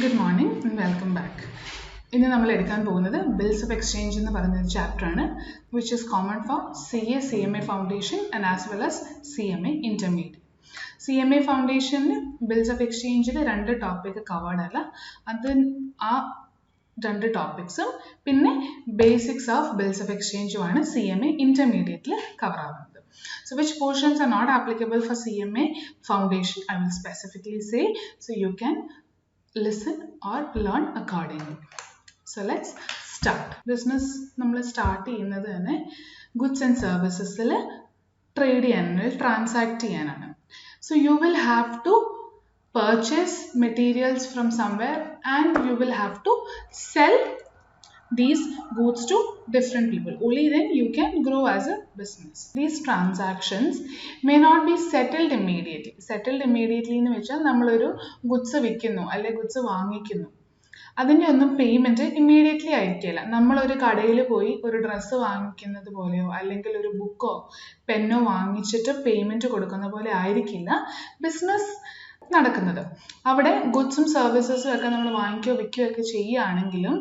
Good morning and welcome back. ഇന്ന് നമ്മൾ എടുക്കാൻ പോകുന്നത് ബിൽസ് ഓഫ് എക്സ്ചേഞ്ച് എന്ന് പറയുന്ന ഒരു ചാപ്റ്റർ ആണ് which is common for CA CMA Foundation and as well as CMA Intermediate. CMA Foundation bills of എക്സ്ചേഞ്ചിൽ രണ്ട് ടോപ്പിക് കവേർഡ് അല്ല, അത് ആ രണ്ട് ടോപ്പിക്സും പിന്നെ ബേസിക്സ് ഓഫ് ബിൽസ് ഓഫ് എക്സ്ചേഞ്ചുമാണ് CMA Intermediate കവർ ആവുന്നത്. So which portions are not applicable for CMA Foundation, I will specifically say, so you can listen or learn accordingly. So let's start. Business നമ്മൾ start ചെയ്യുന്നത് തന്നെ goods and സർവീസസിൽ trade ചെയ്യാനാണ്, transact ചെയ്യാനാണ്. So you will have to purchase materials from somewhere and you will have to sell these goods to different people. Only then you can grow as a business. These transactions may not be settled immediately. Settled immediately എന്ന് വെച്ചാൽ നമ്മളൊരു goods വിൽക്കുന്നു അല്ലെ goods വാങ്ങിക്കുന്നു, അതിൻ്റെ ഒന്നും payment immediately ആയിരിക്കില്ല. നമ്മളൊരു കടയിൽ പോയി ഒരു ഡ്രസ്സ് വാങ്ങിക്കുന്നത് പോലെയോ അല്ലെങ്കിൽ ഒരു ബുക്കോ പെന്നോ വാങ്ങിച്ചിട്ട് പേയ്മെൻറ്റ് കൊടുക്കുന്ന പോലെ ആയിരിക്കില്ല ബിസിനസ് നടക്കുന്നത്. അവിടെ ഗുഡ്സും സർവീസസും ഒക്കെ നമ്മൾ വാങ്ങിക്കുകയോ വിൽക്കുകയോ ഒക്കെ ചെയ്യുകയാണെങ്കിലും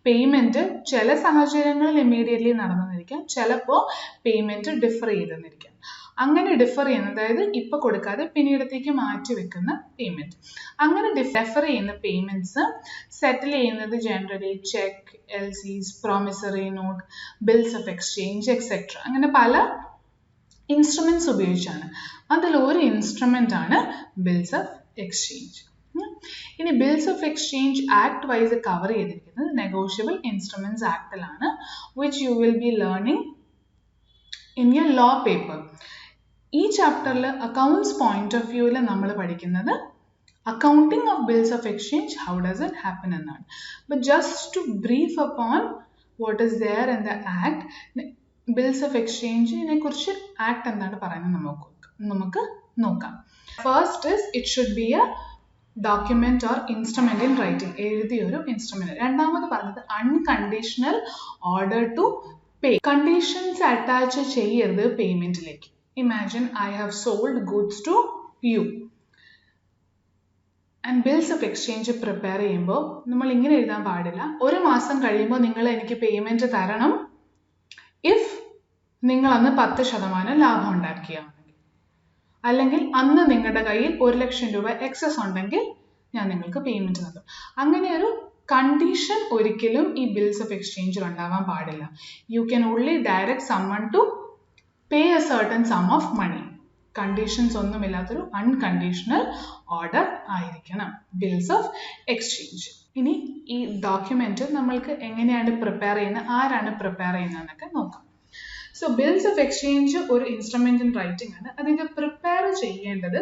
പേയ്മെൻറ്റ് ചില സാഹചര്യങ്ങളിൽ ഇമ്മീഡിയറ്റ്ലി നടന്നിരിക്കാം, ചിലപ്പോൾ പേയ്മെൻറ്റ് ഡിഫർ ചെയ്തെന്നിരിക്കാം. അങ്ങനെ ഡിഫർ ചെയ്യുന്ന, അതായത് ഇപ്പോൾ കൊടുക്കാതെ പിന്നീടത്തേക്ക് മാറ്റി വെക്കുന്ന പേയ്മെൻറ്റ്, അങ്ങനെ ഡിഫർ ചെയ്യുന്ന പേയ്മെൻറ്റ്സ് സെറ്റിൽ ചെയ്യുന്നത് generally cheque, LCs, promissory note, bills of exchange etcetera, അങ്ങനെ പല ഇൻസ്ട്രുമെൻറ്റ്സ് ഉപയോഗിച്ചാണ്. അതിലൊരു ഇൻസ്ട്രുമെൻ്റ് ആണ് ബിൽസ് ഓഫ് എക്സ്ചേഞ്ച്. ഇനി bills of exchange act wise cover ചെയ്തിരിക്കുന്നത് നെഗോഷ്യബിൾ ഇൻസ്ട്രുമെൻറ്റ്സ് ആക്ടിലാണ്, which you will be learning in your law paper. ഈ ചാപ്റ്ററിൽ അക്കൗണ്ട്സ് പോയിന്റ് ഓഫ് വ്യൂവിൽ നമ്മൾ പഠിക്കുന്നത് accounting of bills of exchange, how does it happen എന്നാണ്. But just to brief upon what is there in the act, bills of എക്സ്ചേഞ്ചിനെ കുറിച്ച് act എന്താണ് പറയുന്നത് നമുക്ക് നോക്കാം. First is it should be a document or instrument in writing, എഴുതിയൊരു instrument. രണ്ടാമത് പറഞ്ഞത് unconditional order to pay, conditions attach ചെയ്യരുത് പേയ്മെന്റിലേക്ക്. Imagine I have sold goods to you and bills of exchange prepare ചെയ്യുമ്പോൾ നമ്മൾ ഇങ്ങനെ എഴുതാൻ പാടില്ല, ഒരു മാസം കഴിയുമ്പോൾ നിങ്ങൾ എനിക്ക് പേയ്മെന്റ് തരണം ഇഫ് നിങ്ങൾ അന്ന് 10% ലാഭം ഉണ്ടാക്കിയാണെങ്കിൽ, അല്ലെങ്കിൽ അന്ന് നിങ്ങളുടെ കയ്യിൽ 1,00,000 രൂപ എക്സസ് ഉണ്ടെങ്കിൽ ഞാൻ നിങ്ങൾക്ക് പേയ്മെന്റ് നൽകും. അങ്ങനെ ഒരു കണ്ടീഷൻ ഒരിക്കലും ഈ ബിൽസ് ഓഫ് എക്സ്ചേഞ്ചിൽ ഉണ്ടാവാൻ പാടില്ല. You can only direct summon to pay a certain sum of money. Conditions ഒന്നുമില്ലാത്തൊരു അൺകണ്ടീഷണൽ ഓർഡർ ആയിരിക്കണം ബിൽസ് ഓഫ് എക്സ്ചേഞ്ച്. ഇനി ഈ ഡോക്യുമെന്റ് നമ്മൾക്ക് എങ്ങനെയാണ് പ്രിപ്പയർ ചെയ്യുന്നത്, ആരാണ് പ്രിപ്പയർ ചെയ്യുന്നതെന്നൊക്കെ നോക്കാം. സോ ബിൽസ് ഓഫ് എക്സ്ചേഞ്ച് ഒരു ഇൻസ്ട്രുമെന്റ് ഇൻ റൈറ്റിംഗ് ആണ്. അതിന് പ്രിപ്പയർ ചെയ്യേണ്ടത്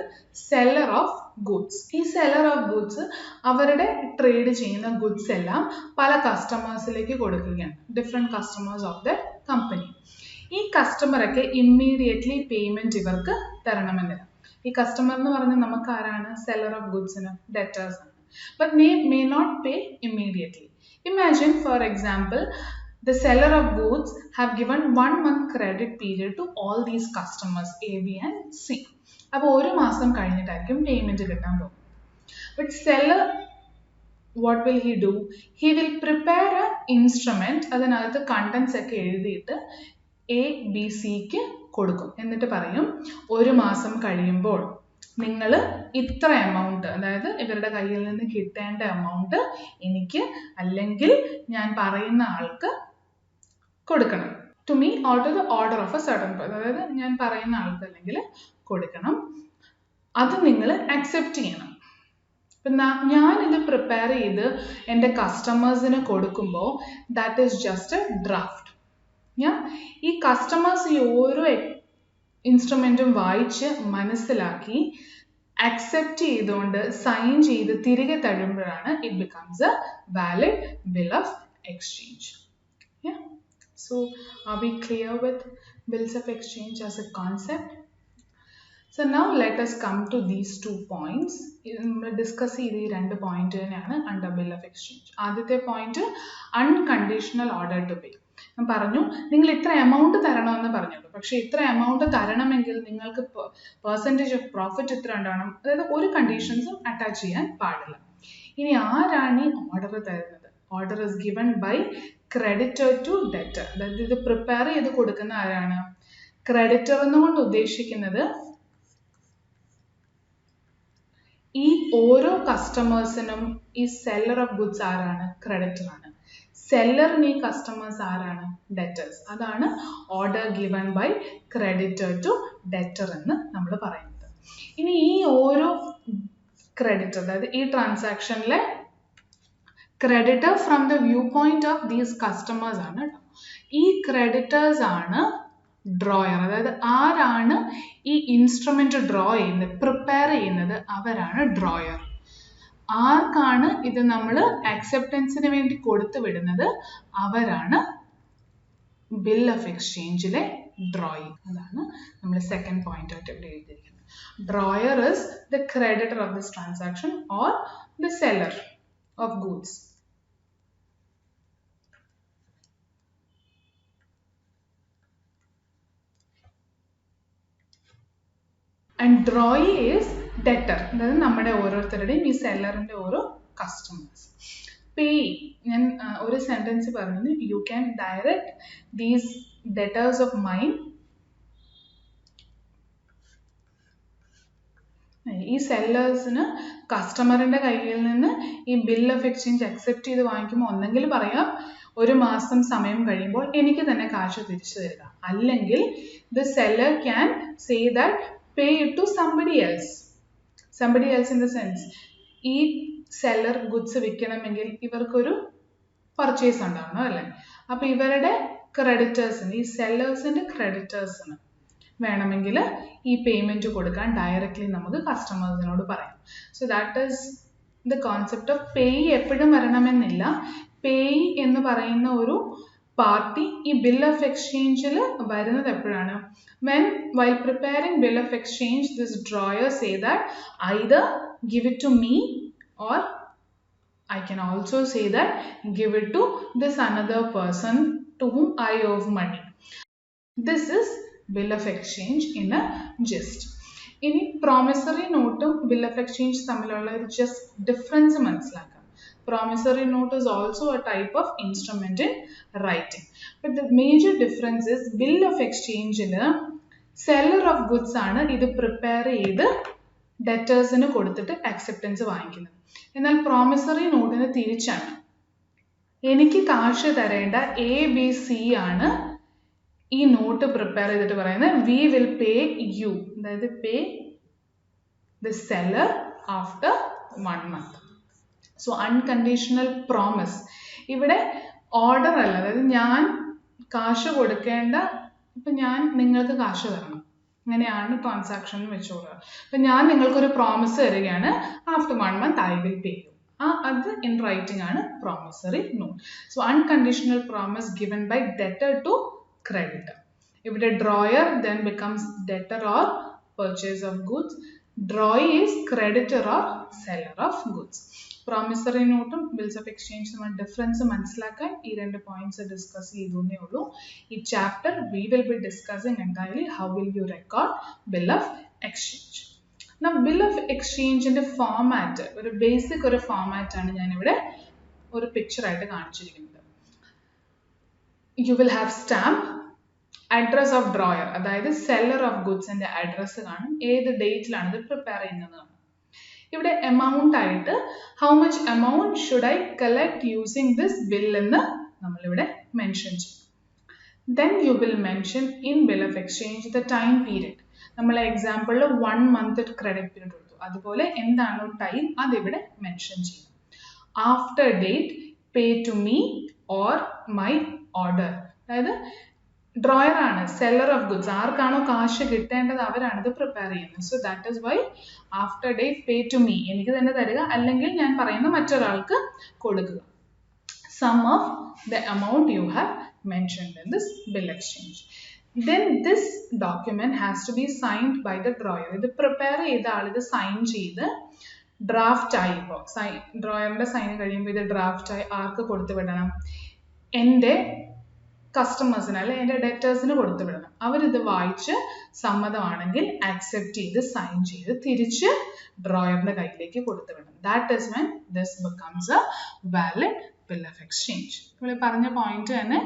സെല്ലർ ഓഫ് ഗുഡ്സ്. ഈ സെല്ലർ ഓഫ് ഗുഡ്സ് അവരുടെ ട്രേഡ് ചെയ്യുന്ന ഗുഡ്സ് എല്ലാം പല കസ്റ്റമേഴ്സിലേക്ക് കൊടുക്കുകയാണ്, different customers of the company. ഈ കസ്റ്റമറൊക്കെ ഇമ്മീഡിയറ്റ്ലി പേയ്മെന്റ് ഇവർക്ക് തരണമെന്നില്ല. ഈ കസ്റ്റമർ എന്ന് പറഞ്ഞാൽ നമുക്ക് ആരാണ്? സെല്ലർ ഓഫ് ഗുഡ്സിന് ഡെറ്റേഴ്സ് ആണ്. But may not pay immediately. Imagine, for example, the seller of goods have given 1 month credit period to all these customers A, B and C. അപ്പോൾ ഒരു മാസം കഴിഞ്ഞിട്ടായിരിക്കും പേയ്മെന്റ് കിട്ടാൻ പോകും. But seller, what will he do? He will prepare a instrument, അതിനകത്ത് contents ഒക്കെ എഴുതിയിട്ട് A, B, Cക്ക് കൊടുക്കും. എന്നിട്ട് പറയും ഒരു മാസം കഴിയുമ്പോൾ നിങ്ങൾ ഇത്ര എമൗണ്ട്, അതായത് ഇവരുടെ കയ്യിൽ നിന്ന് കിട്ടേണ്ട എമൗണ്ട് എനിക്ക് അല്ലെങ്കിൽ ഞാൻ പറയുന്ന ആൾക്ക് കൊടുക്കണം. To me or to the order of a certain, അതായത് ഞാൻ പറയുന്ന ആൾക്ക് അല്ലെങ്കിൽ കൊടുക്കണം. അത് നിങ്ങൾ അക്സെപ്റ്റ് ചെയ്യണം. ഇപ്പം ഞാനിത് പ്രിപ്പയർ ചെയ്ത് എൻ്റെ കസ്റ്റമേഴ്സിന് കൊടുക്കുമ്പോൾ that is just A draft. ഈ കസ്റ്റമേഴ്സ് ഈ ഓരോ ഇൻസ്ട്രുമെന്റും വായിച്ച് മനസ്സിലാക്കി അക്സെപ്റ്റ് ചെയ്തുകൊണ്ട് സൈൻ ചെയ്ത് തിരികെ തരുമ്പോഴാണ് it becomes a valid bill of exchange. So are we clear with bills of exchange as a concept? So now let us come to these 2 points. നമ്മൾ ഡിസ്കസ് ചെയ്ത ഈ 2 പോയിന്റ് തന്നെയാണ് അണ്ടർ ബിൽ ഓഫ് എക്സ്ചേഞ്ച്. ആദ്യത്തെ point unconditional order to pay. ഞാൻ പറഞ്ഞു നിങ്ങൾ ഇത്ര amount തരണമെന്ന് പറഞ്ഞുള്ളൂ, പക്ഷെ ഇത്ര എമൗണ്ട് തരണമെങ്കിൽ നിങ്ങൾക്ക് പെർസെൻറ്റേജ് ഓഫ് പ്രോഫിറ്റ് ഇത്ര ഉണ്ടാവണം, അതായത് ഒരു കണ്ടീഷൻസും അറ്റാച്ച് ചെയ്യാൻ പാടില്ല. ഇനി ആരാണ് ഈ ഓർഡർ തരുന്നത്? Order is given by creditor to debtor. അതായത് ഇത് പ്രിപ്പയർ ചെയ്ത് കൊടുക്കുന്ന ആരാണ്? ക്രെഡിറ്റർ എന്നുകൊണ്ട് ഉദ്ദേശിക്കുന്നത് ഈ ഓരോ കസ്റ്റമേഴ്സിനും ഈ സെല്ലർ ഓഫ് ഗുഡ്സ് ആരാണ്? ക്രെഡിറ്റർ ആണ്. സെല്ലറിന് ഈ കസ്റ്റമേഴ്സ് ആരാണ്? ഡെറ്റേഴ്സ്. അതാണ് order given by creditor to debtor എന്ന് നമ്മൾ പറയുന്നത്. ഇനി ഈ ഓരോ ക്രെഡിറ്റർ, അതായത് ഈ ട്രാൻസാക്ഷനിലെ creditor from the view point of these customers ആണ് കേട്ടോ. ഈ ക്രെഡിറ്റേഴ്സ് ആണ് ഡ്രോയർ. അതായത് ആരാണ് ഈ ഇൻസ്ട്രുമെന്റ് ഡ്രോ ചെയ്യുന്നത്, പ്രിപ്പയർ ചെയ്യുന്നത്, അവരാണ് ഡ്രോയർ. ആർക്കാണ് ഇത് നമ്മൾ അക്സെപ്റ്റൻസിന് വേണ്ടി കൊടുത്തു വിടുന്നത്? അവരാണ് ബിൽ ഓഫ് എക്സ്ചേഞ്ചിലെ ഡ്രോയിങ്. അതാണ് നമ്മൾ സെക്കൻഡ് പോയിന്റ് ആയിട്ട് ഇവിടെ എഴുതിയിരിക്കുന്നത്. Drawer is the creditor of this transaction or the seller of goods. And drawee is debtor. അതായത് നമ്മുടെ ഓരോരുത്തരുടെയും ഈ സെല്ലറിന്റെ ഓരോ കസ്റ്റമേഴ്സ്. പേ, ഞാൻ ഒരു സെന്റൻസ് പറഞ്ഞു, you can direct these debtors of mine. ഈ സെല്ലേഴ്സിന് കസ്റ്റമറിന്റെ കയ്യിൽ നിന്ന് ഈ ബിൽ ഓഫ് എക്സ്ചേഞ്ച് അക്സെപ്റ്റ് ചെയ്ത് വാങ്ങിക്കുമ്പോൾ ഒന്നെങ്കിൽ പറയാം ഒരു മാസം സമയം കഴിയുമ്പോൾ എനിക്ക് തന്നെ കാശ് തിരിച്ചു തരിക, അല്ലെങ്കിൽ the seller can say that pay it to somebody else. Somebody else in the sense, ഈ സെല്ലർ ഗുഡ്സ് വിൽക്കണമെങ്കിൽ ഇവർക്കൊരു പർച്ചേസ് ഉണ്ടാവണം അല്ലേ? അപ്പൊ ഇവരുടെ ക്രെഡിറ്റേഴ്സിന്, ഈ സെല്ലേഴ്സിന്റെ ക്രെഡിറ്റേഴ്സിന് വേണമെങ്കിൽ ഈ പേയ്മെന്റ് കൊടുക്കാൻ ഡയറക്റ്റ്ലി നമുക്ക് കസ്റ്റമേഴ്സിനോട് പറയാം. So that is the concept of pay. എപ്പോഴും വരണമെന്നില്ല. പേ എന്ന് പറയുന്ന ഒരു പാർട്ടി ഈ ബിൽ ഓഫ് എക്സ്ചേഞ്ചിൽ വരുന്നത് എപ്പോഴാണ്? while preparing bill of exchange, this drawer say that either give it to me or I can also say that give it to this another person to whom I owe money. This is bill of exchange in a gist. ഇനി promissory നോട്ടും bill of exchange തമ്മിലുള്ള ഒരു just difference മനസ്സിലാക്കാം. Promissory note is also a type of instrument in writing. But the major difference is bill of exchange in a seller of goods ആണ് ഇത് prepare ചെയ്ത് ഡെറ്റേഴ്സിന് കൊടുത്തിട്ട് acceptance വാങ്ങിക്കുന്നത്. എന്നാൽ promissory നോട്ടിന് തിരിച്ചാണ്. എനിക്ക് കാശ് തരേണ്ട ABC ആണ് ഈ നോട്ട് പ്രിപ്പയർ ചെയ്തിട്ട് പറയുന്നത് we will pay you, അതായത് pay the seller after 1 month. So unconditional promise ഇവിടെ ഓർഡർ അല്ല. അതായത് ഞാൻ കാശ് കൊടുക്കേണ്ട, ഇപ്പൊ ഞാൻ നിങ്ങൾക്ക് കാശ് തരണം, അങ്ങനെയാണ് ട്രാൻസാക്ഷൻ വെച്ചോളുക. അപ്പൊ ഞാൻ നിങ്ങൾക്കൊരു പ്രോമിസ് തരികയാണ്, after 1 month I will pay you. അത് ഇൻ റൈറ്റിംഗ് ആണ് promissory note. So unconditional promise given by debtor to creditor. ഇവിടെ drawer then becomes debtor or purchase of goods. Drawee is creditor or seller of goods. Promissory നോട്ടും bills of exchange തമ്മിൽ difference മനസ്സിലാക്കാൻ ഈ രണ്ട് points discuss ചെയ്തേ ഉള്ളൂ. ഈ chapter we will be discussing entirely how will you record bill of exchange. Bill of എക്സ്ചേഞ്ചിന്റെ format, ഒരു ബേസിക് ഒരു ഫോമാറ്റ് ആണ് ഞാനിവിടെ ഒരു പിക്ചറായിട്ട് കാണിച്ചിരിക്കുന്നത്. You will have stamp, address of drawer, അതായത് സെല്ലർ ഓഫ് ഗുഡ്സിന്റെ അഡ്രസ്സ് കാണും, ഏത് ഡേറ്റിലാണ് ഇത് പ്രിപ്പയർ ചെയ്യുന്നത് കാണും. ഇവിടെ എമൗണ്ട് ആയിട്ട് how much amount should I collect using this bill എന്ന് നമ്മളിവിടെ മെൻഷൻ ചെയ്യും. Then you will mention in bill of exchange the time period. നമ്മളെ എക്സാമ്പിളിൽ 1 month ക്രെഡിറ്റ് പീരീഡ് കൊടുത്തു, അതുപോലെ എന്താണോ ടൈം അതിവിടെ മെൻഷൻ ചെയ്യും. After date pay to me or my order, അതായത് ഡ്രോയർ ആണ് സെല്ലർ ഓഫ് ഗുഡ്സ്, ആർക്കാണോ കാശ് കിട്ടേണ്ടത് അവരാണ് ഇത് പ്രിപ്പയർ ചെയ്യുന്നത്. So that is why after date pay to me, എനിക്ക് തന്നെ തരിക, അല്ലെങ്കിൽ ഞാൻ പറയുന്ന മറ്റൊരാൾക്ക് കൊടുക്കുക. Sum of the amount you have mentioned in this bill exchange. Then this document has to be signed by the drawer. ഇത് പ്രിപ്പയർ ചെയ്ത ആൾ ഇത് സൈൻ ചെയ്ത് ഡ്രാഫ്റ്റ് ആയി, ഇപ്പോൾ ഡ്രോയറിന്റെ സൈൻ കഴിയുമ്പോൾ ഇത് ഡ്രാഫ്റ്റ് ആയി ആർക്ക് കൊടുത്തു വിടണം? എൻ്റെ കസ്റ്റമേഴ്സിന് അല്ലെ എൻ്റെ ഡെറ്റേഴ്സിന് കൊടുത്തു വിടണം. അവരിത് വായിച്ച് സമ്മതമാണെങ്കിൽ ആക്സെപ്റ്റ് ചെയ്ത് സൈൻ ചെയ്ത് തിരിച്ച് ഡ്രോയറിന്റെ കയ്യിലേക്ക് കൊടുത്തു വിടണം. That is when this becomes a valid bill of exchange. നമ്മൾ പറഞ്ഞ പോയിന്റ് തന്നെ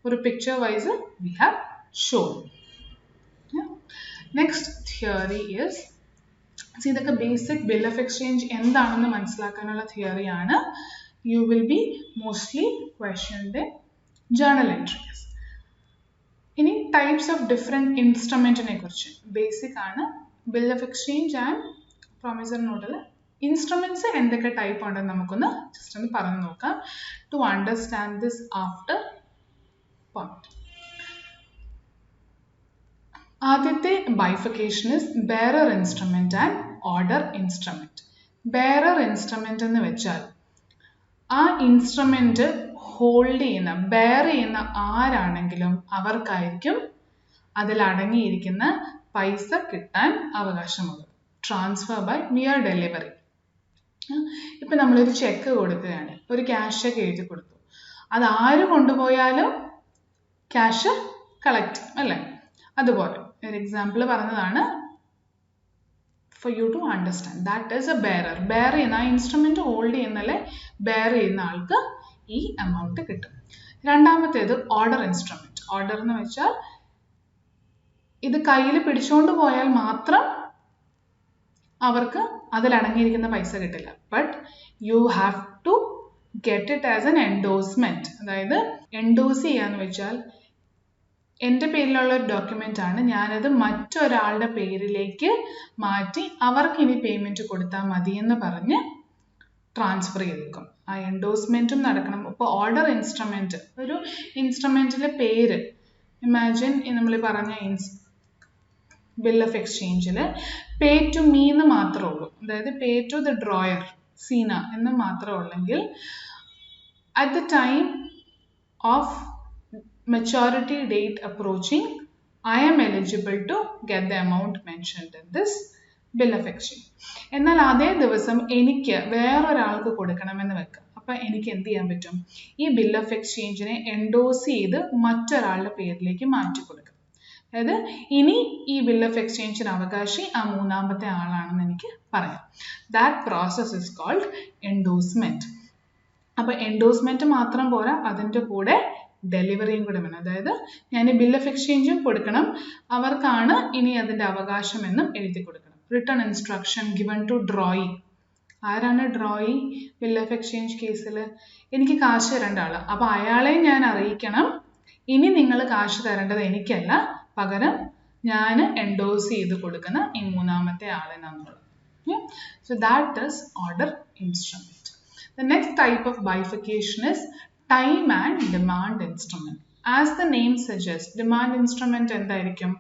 ഒരു picture wise we have shown. Next theory is, ഇതൊക്കെ ബേസിക് ബിൽ ഓഫ് എക്സ്ചേഞ്ച് എന്താണെന്ന് മനസ്സിലാക്കാനുള്ള തിയറിയാണ്. You will be mostly questioned journal entries. ഇനി ടൈപ്സ് ഓഫ് ഡിഫറെൻറ്റ് ഇൻസ്ട്രുമെൻറ്റിനെ കുറിച്ച് ബേസിക് ആണ്. Bill of exchange and promissory നോട്ടിൽ ഇൻസ്ട്രുമെൻറ്റ്സ് എന്തൊക്കെ ടൈപ്പ് ഉണ്ടെന്ന് നമുക്കൊന്ന് ജസ്റ്റ് ഒന്ന് പറഞ്ഞു നോക്കാം. To understand this after point. ആദ്യത്തെ bifurcation is bearer instrument and order instrument. Bearer instrument എന്ന് വെച്ചാൽ ആ ഇൻസ്ട്രുമെന്റ് ഹോൾഡ് ചെയ്യുന്ന ബെയർ ചെയ്യുന്ന ആരാണെങ്കിലും അവർക്കായിരിക്കും അതിൽ അടങ്ങിയിരിക്കുന്ന പൈസ കിട്ടാൻ അവകാശമുള്ളത്. Transfer by mere delivery. ഇപ്പം നമ്മളൊരു ചെക്ക് കൊടുക്കുകയാണ്, ഒരു ക്യാഷ് ചെക്ക് എഴുതി കൊടുത്തു, അത് ആര് കൊണ്ടുപോയാലും ക്യാഷ് കളക്ട് ചെയ്യും അല്ലേ? അതുപോലെ ഒരു എക്സാമ്പിൾ പറഞ്ഞതാണ് for you to understand. That is a bearer. bear ചെയ്യുന്ന ആ ഇൻസ്ട്രുമെന്റ് ഹോൾഡ് ചെയ്യുന്നല്ലേ bear ചെയ്യുന്ന ആൾക്ക് ഈ എമൗണ്ട് കിട്ടും. രണ്ടാമത്തേത് ഓർഡർ ഇൻസ്ട്രുമെന്റ്. ഓർഡർ എന്ന് വെച്ചാൽ ഇത് കയ്യിൽ പിടിച്ചുകൊണ്ട് പോയാൽ മാത്രം അവർക്ക് അതിൽ അടങ്ങിയിരിക്കുന്ന പൈസ കിട്ടില്ല. But you have to get it as an endorsement. അതായത് എൻഡോസ് ചെയ്യാന്ന് വെച്ചാൽ എൻ്റെ പേരിലുള്ള ഒരു ഡോക്യുമെന്റ് ആണ്, ഞാനത് മറ്റൊരാളുടെ പേരിലേക്ക് മാറ്റി അവർക്ക് ഇനി പേയ്മെന്റ് കൊടുത്താൽ മതി എന്ന് പറഞ്ഞ് ട്രാൻസ്ഫർ ചെയ്തേക്കും. ആ എൻഡോഴ്സ്മെന്റും നടക്കണം. ഇപ്പോൾ ഓർഡർ ഇൻസ്ട്രുമെന്റ്, ഒരു ഇൻസ്ട്രുമെന്റിലെ പേര് ഇമാജിൻ നമ്മൾ പറഞ്ഞ ബിൽ ഓഫ് എക്സ്ചേഞ്ചിൽ പേ ടു മീ എന്ന് മാത്രമേ ഉള്ളൂ, അതായത് പേ ടു ദ ഡ്രോയർ സീന എന്ന് മാത്രമേ ഉള്ളെങ്കിൽ at the time of maturity date approaching, I am eligible to get the amount mentioned in this bill of exchange. എന്നാൽ അതേ ദിവസം എനിക്ക് വേറൊരാൾക്ക് കൊടുക്കണമെന്ന് വെക്കാം. അപ്പം എനിക്ക് എന്ത് ചെയ്യാൻ പറ്റും? ഈ ബിൽ ഓഫ് എക്സ്ചേഞ്ചിനെ എൻഡോസ് ചെയ്ത് മറ്റൊരാളുടെ പേരിലേക്ക് മാറ്റി കൊടുക്കാം. അതായത് ഇനി ഈ ബിൽ ഓഫ് എക്സ്ചേഞ്ചിന് അവകാശി ആ മൂന്നാമത്തെ ആളാണെന്ന് എനിക്ക് പറയാം. That process is called endorsement. അപ്പം എൻഡോസ്മെന്റ് മാത്രം പോരാ, അതിൻ്റെ കൂടെ ഡെലിവറിയും കൂടെ വേണം. അതായത് ഞാൻ ബിൽ ഓഫ് എക്സ്ചേഞ്ചും കൊടുക്കണം, അവർക്കാണ് ഇനി അതിൻ്റെ അവകാശമെന്നും എഴുതി കൊടുക്കണം. Return instruction given to drawee. ആരാണ് ഡ്രോയി ബിൽ ഓഫ് എക്സ്ചേഞ്ച് കേസിൽ? എനിക്ക് കാശ് തരേണ്ട ആള്. അപ്പോൾ അയാളെ ഞാൻ അറിയിക്കണം, ഇനി നിങ്ങൾ കാശ് തരേണ്ടത് എനിക്കല്ല, പകരം ഞാൻ എൻഡോസ് ചെയ്ത് കൊടുക്കുന്ന ഈ മൂന്നാമത്തെ ആളിനാന്നുള്ളത്. So that is order instrument. The next type of bifurcation is time and demand instrument. As the name suggests, demand instrument എന്തായിരിക്കും?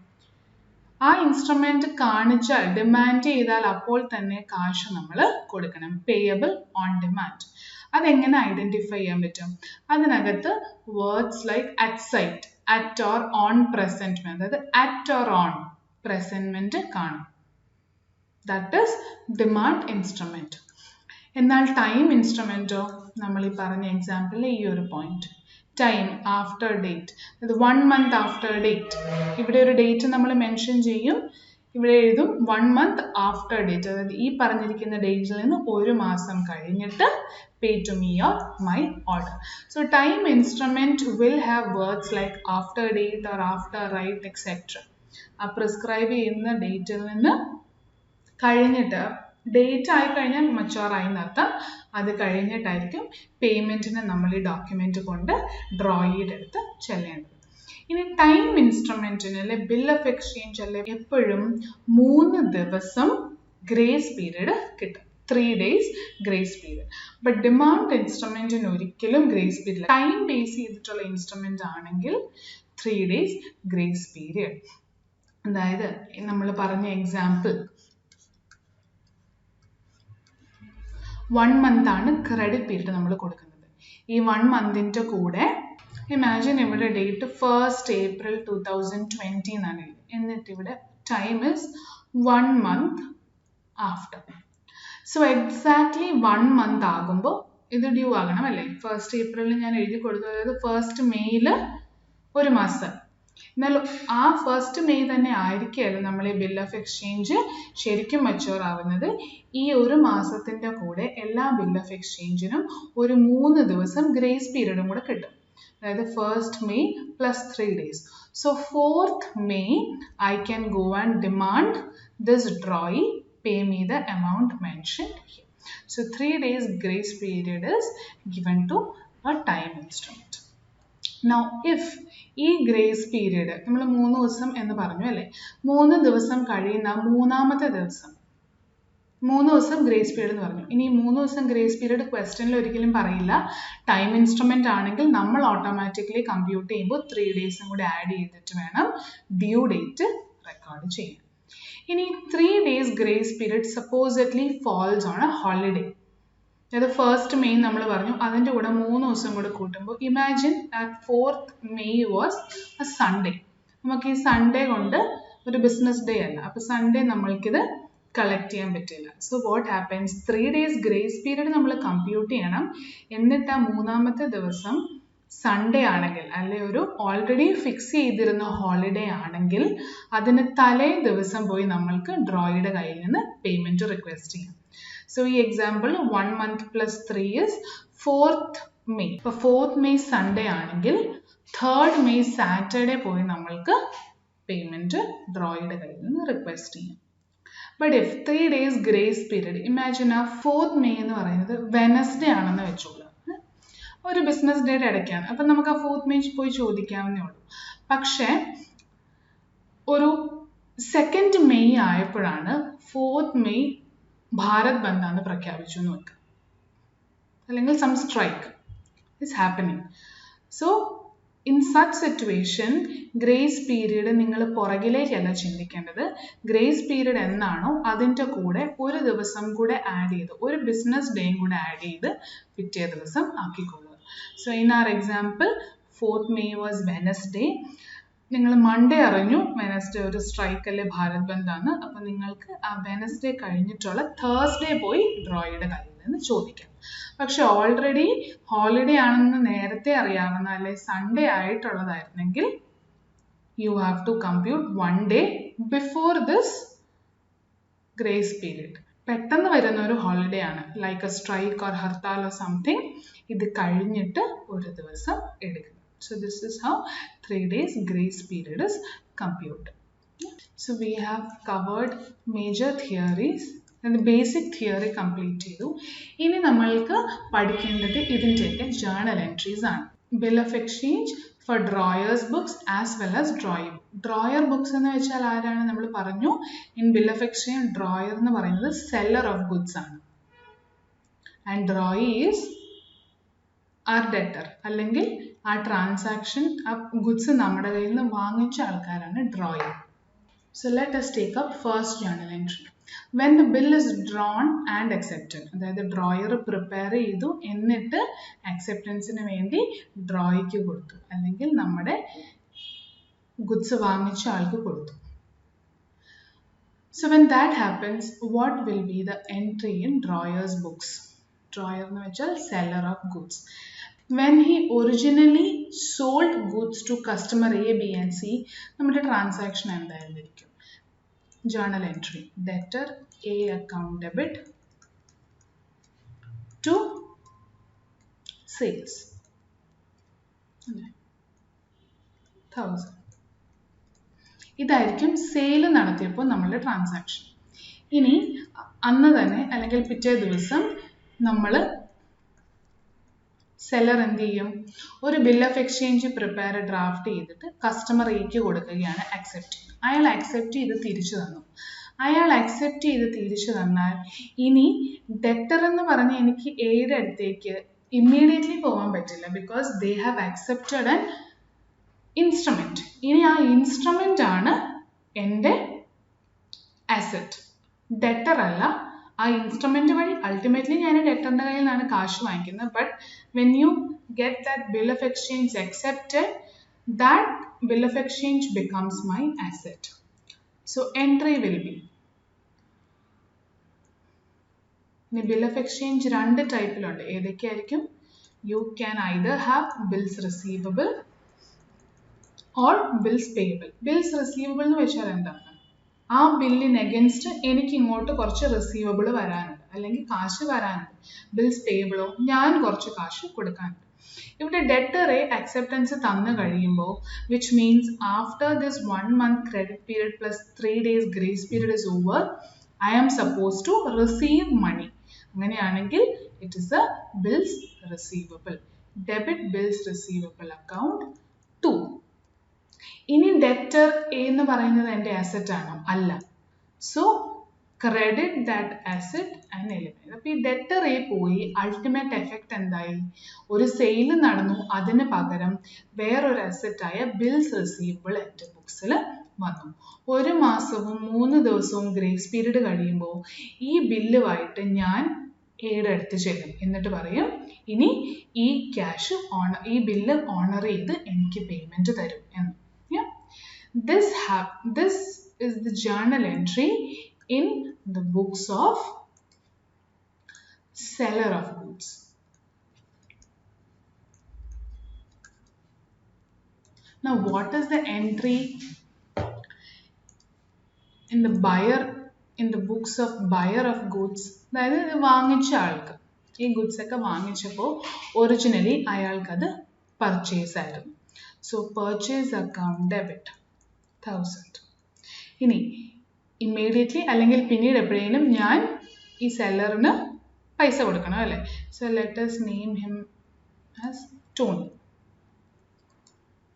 ആ ഇൻസ്ട്രുമെന്റ് കാണിച്ചാൽ ഡിമാൻഡ് ചെയ്താൽ അപ്പോൾ തന്നെ കാശ് നമ്മൾ കൊടുക്കണം. Payable on demand. അതെങ്ങനെ ഐഡന്റിഫൈ ചെയ്യാൻ പറ്റും? അതിനകത്ത് words like at sight, at or on presentment, അതായത് അറ്റ് ഓർ ഓൺ പ്രസന്റ്മെന്റ് കാണും. That is demand instrument. എന്നാൽ ടൈം ഇൻസ്ട്രുമെന്റോ, നമ്മൾ ഈ പറഞ്ഞ എക്സാമ്പിളിൽ ഈ ഒരു പോയിന്റ് ടൈം ആഫ്റ്റർ ഡേറ്റ്, അത് 1 month ആഫ്റ്റർ ഡേറ്റ്. ഇവിടെ ഒരു ഡേറ്റ് നമ്മൾ മെൻഷൻ ചെയ്യും, ഇവിടെ എഴുതും 1 month ആഫ്റ്റർ ഡേറ്റ്, അതായത് ഈ പറഞ്ഞിരിക്കുന്ന ഡേറ്റിൽ നിന്ന് 1 മാസം കഴിഞ്ഞിട്ട് pay to me or my order. So time instrument will have words like after date or after right etcetera. ആ പ്രിസ്ക്രൈബ് ചെയ്യുന്ന ഡേറ്റിൽ നിന്ന് കഴിഞ്ഞിട്ട്, ഡേറ്റ് ആയി കഴിഞ്ഞാൽ മച്ചുവറായി എന്നർത്ഥം, അത് കഴിഞ്ഞിട്ടായിരിക്കും പേയ്മെന്റിന് നമ്മൾ ഈ ഡോക്യുമെന്റ് കൊണ്ട് ഡ്രോയിയുടെ അടുത്ത് ചെല്ലേണ്ടത്. ഇനി ടൈം ഇൻസ്ട്രുമെന്റിന് അല്ലെ ബിൽ ഓഫ് എക്സ്ചേഞ്ച് അല്ലെ എപ്പോഴും 3 ദിവസം ഗ്രേസ് പീരീഡ് കിട്ടും. 3 days grace period. But demand ഇൻസ്ട്രുമെന്റിന് ഒരിക്കലും ഗ്രേസ് പീരീഡ്. ടൈം ബേസ് ചെയ്തിട്ടുള്ള ഇൻസ്ട്രുമെന്റ് ആണെങ്കിൽ 3 days ഗ്രേസ് പീരീഡ്. അതായത് നമ്മൾ പറഞ്ഞ എക്സാമ്പിൾ 1 month ആണ് ക്രെഡിറ്റ് പീരീഡ് നമ്മൾ കൊടുക്കുന്നത്. ഈ 1 monthന്റെ കൂടെ ഇമാജിൻ ഇവിടെ ഡേറ്റ് 1st April 2020 എന്നാണ്, എന്നിട്ട് ഇവിടെ time is 1 month after. So exactly 1 month ആകുമ്പോൾ ഇത് ഡ്യൂ ആകണം അല്ലേ? 1st April ഞാൻ എഴുതി കൊടുത്തു, അതായത് 1st May ഒരു മാസം. എന്നാൽ ആ 1st May തന്നെ ആയിരിക്കുകയല്ല നമ്മൾ ഈ ബിൽ ഓഫ് എക്സ്ചേഞ്ച് ശരിക്കും മച്ചുവർ ആവുന്നത്. ഈ ഒരു മാസത്തിൻ്റെ കൂടെ എല്ലാ ബിൽ ഓഫ് എക്സ്ചേഞ്ചിനും ഒരു 3 ദിവസം ഗ്രേസ് പീരീഡും കൂടെ കിട്ടും. അതായത് 1st May plus 3 days. So 4th May I can go and demand this drawee pay me the amount mentioned here. So 3 days grace period is given to a time instrument. Now if ഈ grace period നമ്മൾ 3 ദിവസം എന്ന് പറഞ്ഞു അല്ലേ, 3 ദിവസം കഴിയുന്ന 3ാമത്തെ ദിവസം 3 ദിവസം ഗ്രേസ് പീരീഡ് എന്ന് പറഞ്ഞു. ഇനി 3 ദിവസം ഗ്രേസ് പീരീഡ് ക്വസ്റ്റ്യനിൽ ഒരിക്കലും പറയില്ല. ടൈം ഇൻസ്ട്രുമെന്റ് ആണെങ്കിൽ നമ്മൾ ഓട്ടോമാറ്റിക്കലി കമ്പ്യൂട്ട് ചെയ്യുമ്പോൾ 3 ഡേയ്സും കൂടി ആഡ് ചെയ്തിട്ട് വേണം ഡ്യൂ ഡേറ്റ് റെക്കോർഡ് ചെയ്യാൻ. ഇനി 3 days grace period supposedly falls on a holiday. അതായത് 1st May നമ്മൾ പറഞ്ഞു, അതിൻ്റെ കൂടെ 3 ദിവസം കൂടെ കൂട്ടുമ്പോൾ imagine 4th May was A Sunday. നമുക്ക് ഈ സൺഡേ കൊണ്ട് ഒരു ബിസിനസ് ഡേ അല്ല, അപ്പോൾ സൺഡേ നമ്മൾക്കിത് കളക്ട് ചെയ്യാൻ പറ്റില്ല. So what happens, 3 days grace period നമ്മൾ കമ്പ്യൂട്ട് ചെയ്യണം. എന്നിട്ട് ആ 3ാമത്തെ ദിവസം സൺഡേ ആണെങ്കിൽ അല്ലെ ഒരു ഓൾറെഡി ഫിക്സ് ചെയ്തിരുന്ന ഹോളിഡേ ആണെങ്കിൽ അതിന് തലേ ദിവസം പോയി നമ്മൾക്ക് ഡ്രോയിയുടെ കയ്യിൽ നിന്ന് പേയ്മെൻറ്റ് റിക്വസ്റ്റ് ചെയ്യാം. സോ ഈ example 1 month plus 3 is 4th May. ഇപ്പോൾ 4th May സൺഡേ ആണെങ്കിൽ 3rd May സാറ്റർഡേ പോയി നമ്മൾക്ക് പേയ്മെൻറ്റ് ഡ്രോയിയുടെ കയ്യിൽ നിന്ന് റിക്വസ്റ്റ് ചെയ്യാം. But if 3 days grace period, imagine ആ 4th May എന്ന് പറയുന്നത് വെനസ്ഡേ ആണെന്ന് വെച്ചോളൂ, ഒരു ബിസിനസ് ഡേയുടെ ഇടയ്ക്കാണ്. അപ്പം നമുക്ക് ആ 4th May പോയി ചോദിക്കാവുന്നേ ഉള്ളൂ. പക്ഷേ ഒരു 2nd May ആയപ്പോഴാണ് 4th May ഭാരത് ബന്ദാന്ന് പ്രഖ്യാപിച്ചു എന്ന് വെക്കുക, അല്ലെങ്കിൽ some strike is happening. So in such situation grace period നിങ്ങൾ പുറകിലേക്കല്ല ചിന്തിക്കേണ്ടത്. ഗ്രേസ് പീരീഡ് എന്നാണോ അതിൻ്റെ കൂടെ ഒരു ദിവസം കൂടെ ആഡ് ചെയ്ത്, ഒരു ബിസിനസ് ഡേയും കൂടെ ആഡ് ചെയ്ത് പിറ്റേ ദിവസം ആക്കിക്കൊള്ളുക. So in our example 4th May was Wednesday. നിങ്ങൾ മൺഡേ അറിഞ്ഞു വെനസ്ഡേ ഒരു സ്ട്രൈക്ക് അല്ലേ ഭാരത് ബന്ദാന്ന്, അപ്പം നിങ്ങൾക്ക് ആ വെനസ്ഡേ കഴിഞ്ഞിട്ടുള്ള തേഴ്സ്ഡേ പോയി ഡ്രോയിയുടെ കയ്യിൽ നിന്ന് ചോദിക്കാം. പക്ഷെ ഓൾറെഡി ഹോളിഡേ ആണെന്ന് നേരത്തെ അറിയാവുന്ന അല്ലെ സൺഡേ ആയിട്ടുള്ളതായിരുന്നെങ്കിൽ you have to compute 1 day before this grace period. പെട്ടെന്ന് വരുന്ന ഒരു ഹോളിഡേ ആണ്, like a strike or hartal or something, ഇത് കഴിഞ്ഞിട്ട് ഒരു ദിവസം എടുക്കുക. So this is how 3 days grace period is computed. So we have covered major theories and the basic theory complete ചെയ്തു. ഇനി നമ്മൾക്ക് പഠിക്കേണ്ടത് ഇതിൻ്റെയൊക്കെ journal entries ആണ്. Bill of exchange for drawers books as well as drawer. Drawer books എന്ന് വെച്ചാൽ ആരാണ് നമ്മൾ പറഞ്ഞു, in bill of exchange drawer എന്ന് പറയുന്നത് seller of goods ആണ്, and drawee is our debtor, അല്ലെങ്കിൽ ആ ട്രാൻസാക്ഷൻ ആ ഗുഡ്സ് നമ്മുടെ കയ്യിൽ നിന്ന് വാങ്ങിച്ച ആൾക്കാരാണ് drawer. So let us take up first journal entry. When the bill is drawn and accepted, അതായത് ഡ്രോയർ പ്രിപ്പയർ ചെയ്തു എന്നിട്ട് അക്സെപ്റ്റൻസിന് വേണ്ടി ഡ്രോയിക്ക് കൊടുത്തു, അല്ലെങ്കിൽ നമ്മുടെ ഗുഡ്സ് വാങ്ങിച്ച ആൾക്ക് കൊടുത്തു. So when that happens, what will be the entry in drawer's books? Drawer എന്ന് വെച്ചാൽ seller of goods. When he originally sold goods to customer A, B and C, നമ്മുടെ ട്രാൻസാക്ഷൻ എന്തായിരിക്കും? Journal entry, debtor A account debit to sales 1000. ഇതായിരിക്കും sale നടത്തിയപ്പോൾ നമ്മളുടെ transaction. ഇനി അന്ന് തന്നെ അല്ലെങ്കിൽ പിറ്റേ ദിവസം നമ്മൾ സെല്ലർ എന്ത് ചെയ്യും, ഒരു bill of exchange prepare draft ചെയ്തിട്ട് കസ്റ്റമർ എക്ക് കൊടുക്കുകയാണ്, അക്സെപ്റ്റ് ചെയ്യും. അയാൾ അക്സെപ്റ്റ് ചെയ്ത് തിരിച്ചു തന്നു. അയാൾ അക്സെപ്റ്റ് ചെയ്ത് തിരിച്ചു തന്നാൽ ഇനി ഡെറ്റർ എന്ന് പറഞ്ഞ് എനിക്ക് എയുടെ അടുത്തേക്ക് ഇമ്മീഡിയറ്റ്ലി പോകാൻ പറ്റില്ല, because they have accepted an instrument. ഇനി ആ ഇൻസ്ട്രുമെന്റ് ആണ് എൻ്റെ അസറ്റ്, ഡെറ്റർ അല്ല. ആ ഇൻസ്ട്രുമെന്റ് വഴി അൾട്ടിമേറ്റ്ലി ഞാൻ ഡെറ്ററിൻ്റെ കയ്യിൽ നിന്നാണ് കാശ് വാങ്ങിക്കുന്നത്. But when you get that bill of exchange accepted, that bill of exchange becomes my asset. So entry will be, ഇനി ബിൽ ഓഫ് എക്സ്ചേഞ്ച് 2 ടൈപ്പിലുണ്ട്. ഏതൊക്കെയായിരിക്കും? You can either have bills receivable or bills payable. Bills receivable എന്ന് വെച്ചാൽ എന്താണ്? ആ ബില്ലിന് against എനിക്ക് ഇങ്ങോട്ട് കുറച്ച് റിസീവബിൾ വരാനുണ്ട്, അല്ലെങ്കിൽ കാശ് വരാനുണ്ട്. ബിൽസ് പേയബിളോ ഞാൻ കുറച്ച് കാശ് കൊടുക്കാനുണ്ട്. ഇവിടെ ഡെറ്ററെ അക്സെപ്റ്റൻസ് തന്നു കഴിയുമ്പോൾ, which means after this 1 month credit period plus 3 days grace period is over, I am suppose to receive money. അങ്ങനെയാണെങ്കിൽ it is a bills receivable. Debit bills receivable account 2. ഇനി ഡെറ്റർ എന്ന് പറയുന്നത് എൻ്റെ അസറ്റ് ആണോ? അല്ല. So credit that asset and eliminate. അപ്പോൾ ഈ debtor പോയി അൾട്ടിമേറ്റ് എഫക്റ്റ് എന്തായി? ഒരു സെയിൽ നടന്നു, അതിന് പകരം വേറൊരു അസറ്റായ ബിൽസ് റിസീവബിൾ എൻ്റെ ബുക്സിൽ വന്നു. 1 മാസവും 3 ദിവസവും ഗ്രേസ് പീരീഡ് കഴിയുമ്പോൾ ഈ ബില്ലുമായിട്ട് ഞാൻ എടുത്ത് ചെല്ലും. എന്നിട്ട് പറയും ഇനി ഈ ക്യാഷ് ഈ ബില്ല് ഓണർ ചെയ്ത് എനിക്ക് പേയ്മെന്റ് തരും എന്ന്. This is the journal entry in the books of seller of goods. Now, what is the entry in the books of buyer of goods? അതായത് ഇത് വാങ്ങിച്ച ആൾക്ക്, ഈ ഗുഡ്സ് ഒക്കെ വാങ്ങിച്ചപ്പോൾ ഒറിജിനലി അയാൾക്കത് പർച്ചേസ് ആയിരുന്നു. So purchase account debit 1000. ഇനി immediately അല്ലെങ്കിൽ പിന്നീട് എപ്പോഴേലും ഞാൻ ഈ സെല്ലറിന് പൈസ കൊടുക്കണം അല്ലേ? So let us name him as Tony.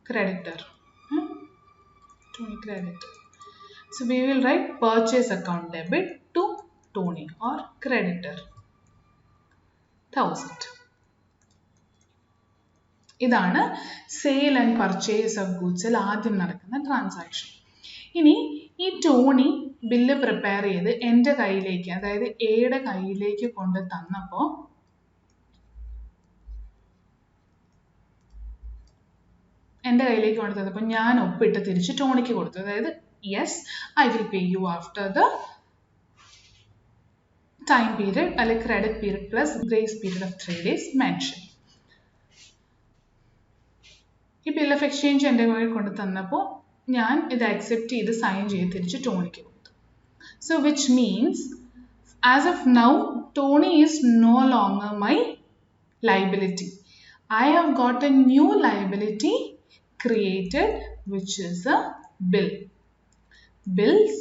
Creditor. Tony creditor. So we will write purchase account debit to Tony or creditor 1000. ഇതാണ് സെയിൽ ആൻഡ് പർച്ചേസ് ഓഫ് ഗുഡ്സിൽ ആദ്യം നടക്കുന്ന ട്രാൻസാക്ഷൻ. ഇനി ഈ ടോണി ബില്ല് പ്രിപ്പയർ ചെയ്ത് എൻ്റെ കയ്യിലേക്ക്, അതായത് എയുടെ കയ്യിലേക്ക് കൊണ്ട് തന്നപ്പോൾ ഞാൻ ഒപ്പിട്ട് തിരിച്ച് ടോണിക്ക് കൊടുത്തു. അതായത് yes, I will pay you after the time period അല്ലെങ്കിൽ credit period plus grace period of 3 days mention. ഈ ബിൽ ഓഫ് എക്സ്ചേഞ്ച് എൻ്റെ കയ്യിൽ കൊണ്ട് തന്നപ്പോൾ ഞാൻ ഇത് അക്സെപ്റ്റ് ചെയ്ത് സൈൻ ചെയ്ത് തിരിച്ച് ടോണിക്ക് കൊടുത്തു. So which means as of now Tony is no longer my liability. I have got a new liability created which is a bill. Bills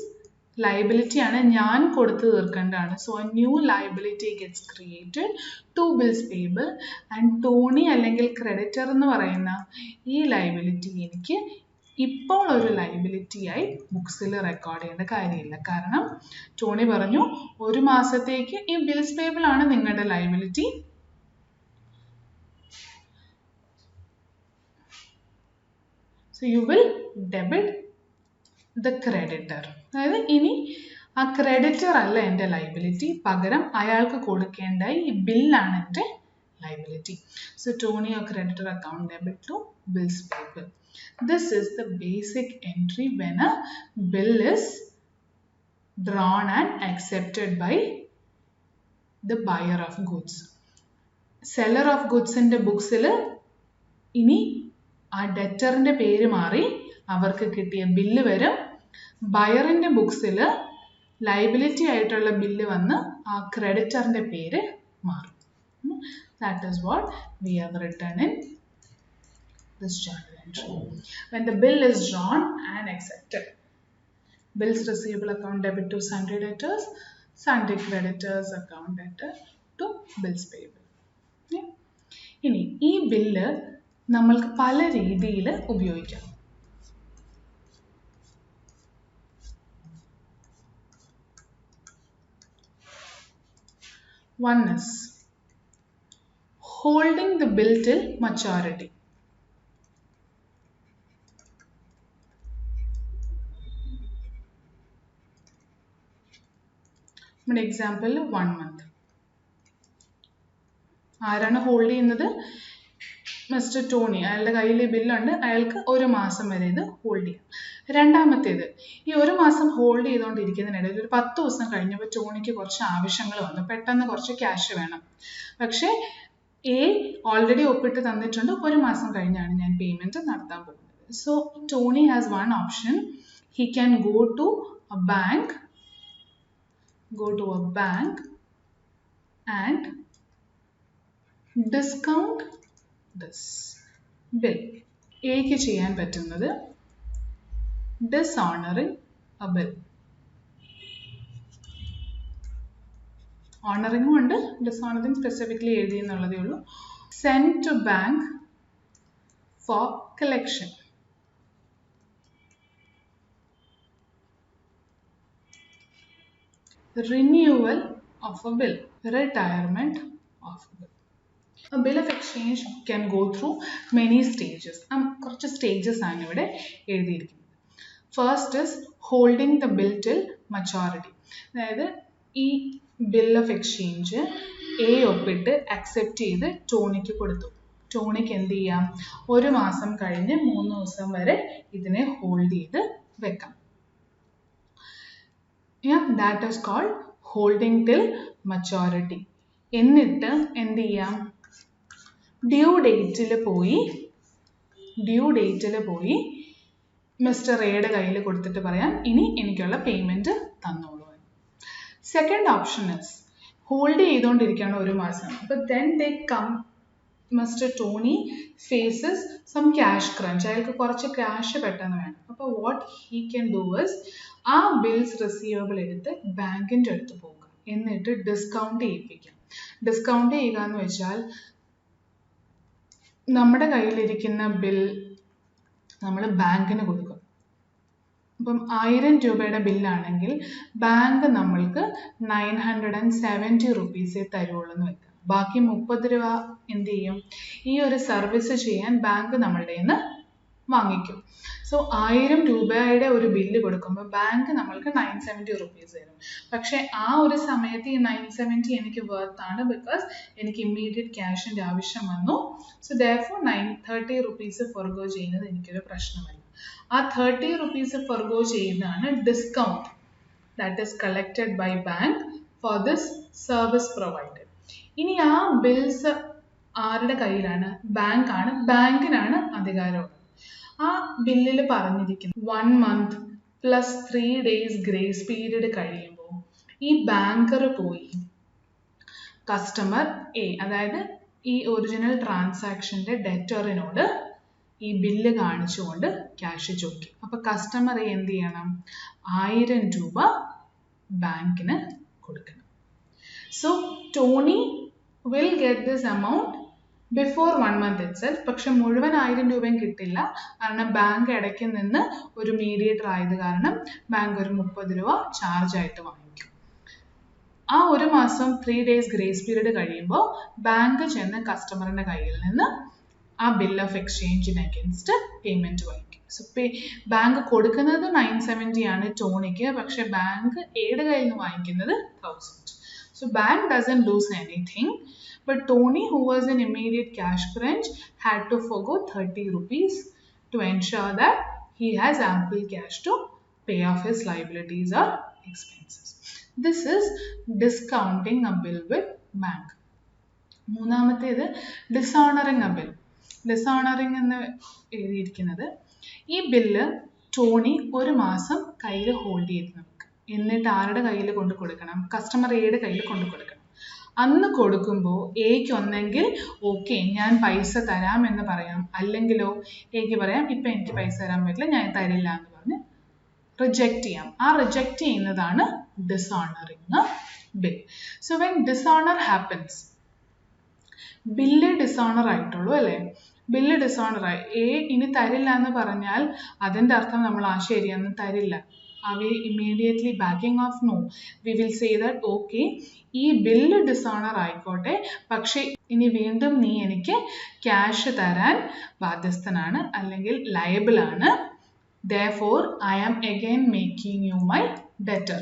liability ആണ്, ഞാൻ കൊടുത്തു തീർക്കേണ്ടതാണ്. So a new liability gets created, 2 bills payable, and Tony അല്ലെങ്കിൽ creditor എന്ന് പറയുന്ന ഈ liability എനിക്ക് ഇപ്പോൾ ഒരു ലയബിലിറ്റി ആയി ബുക്സിൽ റെക്കോർഡ് ചെയ്യേണ്ട കാര്യമില്ല. കാരണം ടോണി പറഞ്ഞു 1 മാസത്തേക്ക് ഈ ബിൽസ് പേബിൾ ആണ് നിങ്ങളുടെ liability. So you will debit the creditor. അതായത് ഇനി ആ ക്രെഡിറ്റർ അല്ല എൻ്റെ ലയബിലിറ്റി, പകരം അയാൾക്ക് കൊടുക്കേണ്ട ഈ ബില്ലാണ് എൻ്റെ liability. So Tony or creditor account debit to bills payable. This is the basic entry when a bill is drawn and accepted by the buyer of goods. Seller of goods ന്റെ ബുക്സിൽ ഇനി ആ ഡെറ്ററിൻ്റെ പേര് മാറി അവർക്ക് കിട്ടിയ ബില്ല് വരും. ബയറിൻ്റെ ബുക്സിൽ liability ആയിട്ടുള്ള bill വന്ന് ആ ക്രെഡിറ്ററിൻ്റെ പേര് മാറും. That is what we have written in this journal entry. When the bill is drawn and accepted, bills receivable account debit to sundry debtors, sundry creditors account debtor to bills payable. ഇനി ഈ bill നമ്മൾക്ക് പല രീതിയിൽ ഉപയോഗിക്കാം. One is holding the bill till maturity. നമ്മുടെ എക്സാമ്പിളിൽ 1 month. ആരാണ് hold ചെയ്യുന്നത്? Mister Tony. അയാളുടെ കയ്യിൽ ഈ ബില്ലുണ്ട്, അയാൾക്ക് 1 മാസം വരെ ഇത് ഹോൾഡ് ചെയ്യാം. രണ്ടാമത്തേത്, ഈ 1 മാസം ഹോൾഡ് ചെയ്തുകൊണ്ടിരിക്കുന്നതിനിടയിൽ ഒരു 10 ദിവസം കഴിഞ്ഞപ്പോൾ ടോണിക്ക് കുറച്ച് ആവശ്യങ്ങൾ വന്നു, പെട്ടെന്ന് കുറച്ച് ക്യാഷ് വേണം. പക്ഷേ എ ഓൾറെഡി ഒപ്പിട്ട് തന്നിട്ടുണ്ട്, 1 മാസം കഴിഞ്ഞാണ് ഞാൻ പേയ്മെൻറ്റ് നടത്താൻ പോകുന്നത്. So Tony has one option. He can go to a bank and discount this bill. എക്ക് ചെയ്യാൻ പറ്റുന്നത് dishonoring a bill. ഓണറിംഗും ഉണ്ട്, ഡിസോണറിംഗ് സ്പെസിഫിക്കലി എഴുതി എന്നുള്ളതേ ഉള്ളൂ. Send to bank for collection. Renewal of a bill, retirement of a bill. A bill of exchange can go through many stages. കുറച്ച് stages ആണ് ഇവിടെ എഴുതിയിരിക്കുന്നത്. First is holding the bill till maturity. അതായത് ഈ bill of exchange A ഒപ്പിട്ട് accept ചെയ്ത് ടോണിക്ക് കൊടുത്തു. ടോണിക്ക് എന്ത് ചെയ്യാം, ഒരു മാസം കഴിഞ്ഞ് 3 ദിവസം വരെ ഇതിനെ ഹോൾഡ് ചെയ്ത് വെക്കാം. That is called holding till maturity. എന്നിട്ട് എന്ത് ചെയ്യാം, ഡ്യൂ ഡേറ്റിൽ പോയി മിസ്റ്റർ എയുടെ കയ്യിൽ കൊടുത്തിട്ട് പറയാം ഇനി എനിക്കുള്ള പേയ്മെന്റ് തന്നോളൂ. സെക്കൻഡ് ഓപ്ഷൻ ഇസ് ഹോൾഡ് ചെയ്തുകൊണ്ടിരിക്കുകയാണ് ഒരു മാസം. അപ്പോൾ then they come, mister Tony faces some cash crunch. അയാൾക്ക് കുറച്ച് ക്യാഷ് പെട്ടെന്ന് വേണം. അപ്പോൾ what he can do is ആ ബിൽസ് റിസീവബിൾ എടുത്ത് ബാങ്കിൻ്റെ അടുത്ത് പോകുക, എന്നിട്ട് ഡിസ്കൗണ്ട് ചെയ്യിപ്പിക്കാം. ഡിസ്കൗണ്ട് ചെയ്യുക എന്ന് വെച്ചാൽ നമ്മുടെ കയ്യിലിരിക്കുന്ന ബിൽ നമ്മൾ ബാങ്കിന് കൊടുക്കും. ഇപ്പം 1000 രൂപയുടെ ബില്ലാണെങ്കിൽ ബാങ്ക് നമ്മൾക്ക് 970 റുപ്പീസേ തരുള്ളൂ എന്ന് വെക്കാം. ബാക്കി 30 രൂപ എന്ത് ചെയ്യും, ഈ ഒരു സർവീസ് ചെയ്യാൻ ബാങ്ക് നമ്മളുടെ നിന്ന് വാങ്ങിക്കും. സോ 1000 രൂപയുടെ ഒരു ബില്ല് കൊടുക്കുമ്പോൾ ബാങ്ക് നമ്മൾക്ക് 970 റുപ്പീസ് തരും. പക്ഷേ ആ ഒരു സമയത്ത് ഈ 970 എനിക്ക് വർത്ത് ആണ്, ബിക്കോസ് എനിക്ക് ഇമ്മീഡിയറ്റ് ക്യാഷിൻ്റെ ആവശ്യം വന്നു. സോ ദെയർഫോർ 930 റുപ്പീസ് ഫോർഗോ ചെയ്യുന്നത് എനിക്കൊരു പ്രശ്നമല്ല. ആ 30 റുപ്പീസ് ഫോർഗോ ചെയ്യുന്നതാണ് discount that is collected by bank for this service provided. ഇനി ആ ബിൽസ് ആരുടെ കയ്യിലാണ്, ബാങ്കാണ്, ബാങ്കിനാണ് അധികാരമുള്ളത്. ആ ബില്ലിൽ പറഞ്ഞിരിക്കുന്നത് 1 month plus 3 days grace period കഴിയുമ്പോൾ ഈ ബാങ്കർ പോയി കസ്റ്റമർ എ, അതായത് ഈ ഒറിജിനൽ ട്രാൻസാക്ഷൻ്റെ ഡെറ്ററിനോട് ഈ ബില്ല് കാണിച്ചുകൊണ്ട് ക്യാഷ് ചോദിക്കും. അപ്പോൾ കസ്റ്റമർ എ എന്ത് ചെയ്യണം, 1000 രൂപ ബാങ്കിന് കൊടുക്കണം. So Tony will get this amount before 1 month itself. പക്ഷെ മുഴുവൻ 1000 രൂപയും കിട്ടില്ല, കാരണം ബാങ്ക് ഇടയ്ക്ക് നിന്ന് ഒരു മീഡിയേറ്റർ ആയത് കാരണം ബാങ്ക് ഒരു 30 രൂപ ചാർജ് ആയിട്ട് വാങ്ങിക്കും. ആ ഒരു മാസം 3 days ഗ്രേസ് പീരീഡ് കഴിയുമ്പോൾ ബാങ്ക് ചെന്ന് കസ്റ്റമറിൻ്റെ കയ്യിൽ നിന്ന് ആ ബിൽ ഓഫ് എക്സ്ചേഞ്ചിന് അഗേൻസ്റ്റ് പേയ്മെൻറ്റ് വാങ്ങിക്കും. സോ ബാങ്ക് കൊടുക്കുന്നത് 970 ആണ് ടോണിക്ക്, പക്ഷെ ബാങ്ക് എയുടെ കയ്യിൽ നിന്ന് വാങ്ങിക്കുന്നത് 1000. So bank doesn't lose anything, but Tony, who was in immediate cash crunch, had to forgo 30 rupees to ensure that he has ample cash to pay off his liabilities or expenses. This is discounting a bill with bank. മൂന്നാമത്തേത് dishonouring A bill. Dishonouring എന്ന് എഴുതിയിരിക്കുന്നത് ഈ bill Tony ഒരു മാസം കയ്യിൽ hold ചെയ്ത് വെക്കും. എന്നിട്ട് ആരുടെ കയ്യിൽ കൊണ്ട് കൊടുക്കണം, കസ്റ്റമർ എയുടെ കയ്യിൽ കൊണ്ട് കൊടുക്കണം. അന്ന് കൊടുക്കുമ്പോൾ എക്ക് ഒന്നെങ്കിൽ ഓക്കെ ഞാൻ പൈസ തരാം എന്ന് പറയാം, അല്ലെങ്കിലോ എക്ക് പറയാം ഇപ്പം എനിക്ക് പൈസ തരാൻ പറ്റില്ല, ഞാൻ തരില്ല എന്ന് പറഞ്ഞ് റിജക്റ്റ് ചെയ്യാം. ആ റിജക്റ്റ് ചെയ്യുന്നതാണ് dishonouring bill. So when dishonour happens, bill dishonour ആയിട്ടുള്ളൂ അല്ലേ, ബില്ല് ഡിസോണറായി ഇനി തരില്ല എന്ന് പറഞ്ഞാൽ അതിൻ്റെ അർത്ഥം നമ്മൾ ശരിയെന്ന് തരില്ല. Are we immediately backing off? No. We will say that okay, ഈ ബില്ല് ഡിസോണർ ആയിക്കോട്ടെ, പക്ഷെ ഇനി വീണ്ടും നീ എനിക്ക് ക്യാഷ് തരാൻ ബാധ്യസ്ഥനാണ് അല്ലെങ്കിൽ ലയബിൾ ആണ്. Therefore, I am again making you my debtor.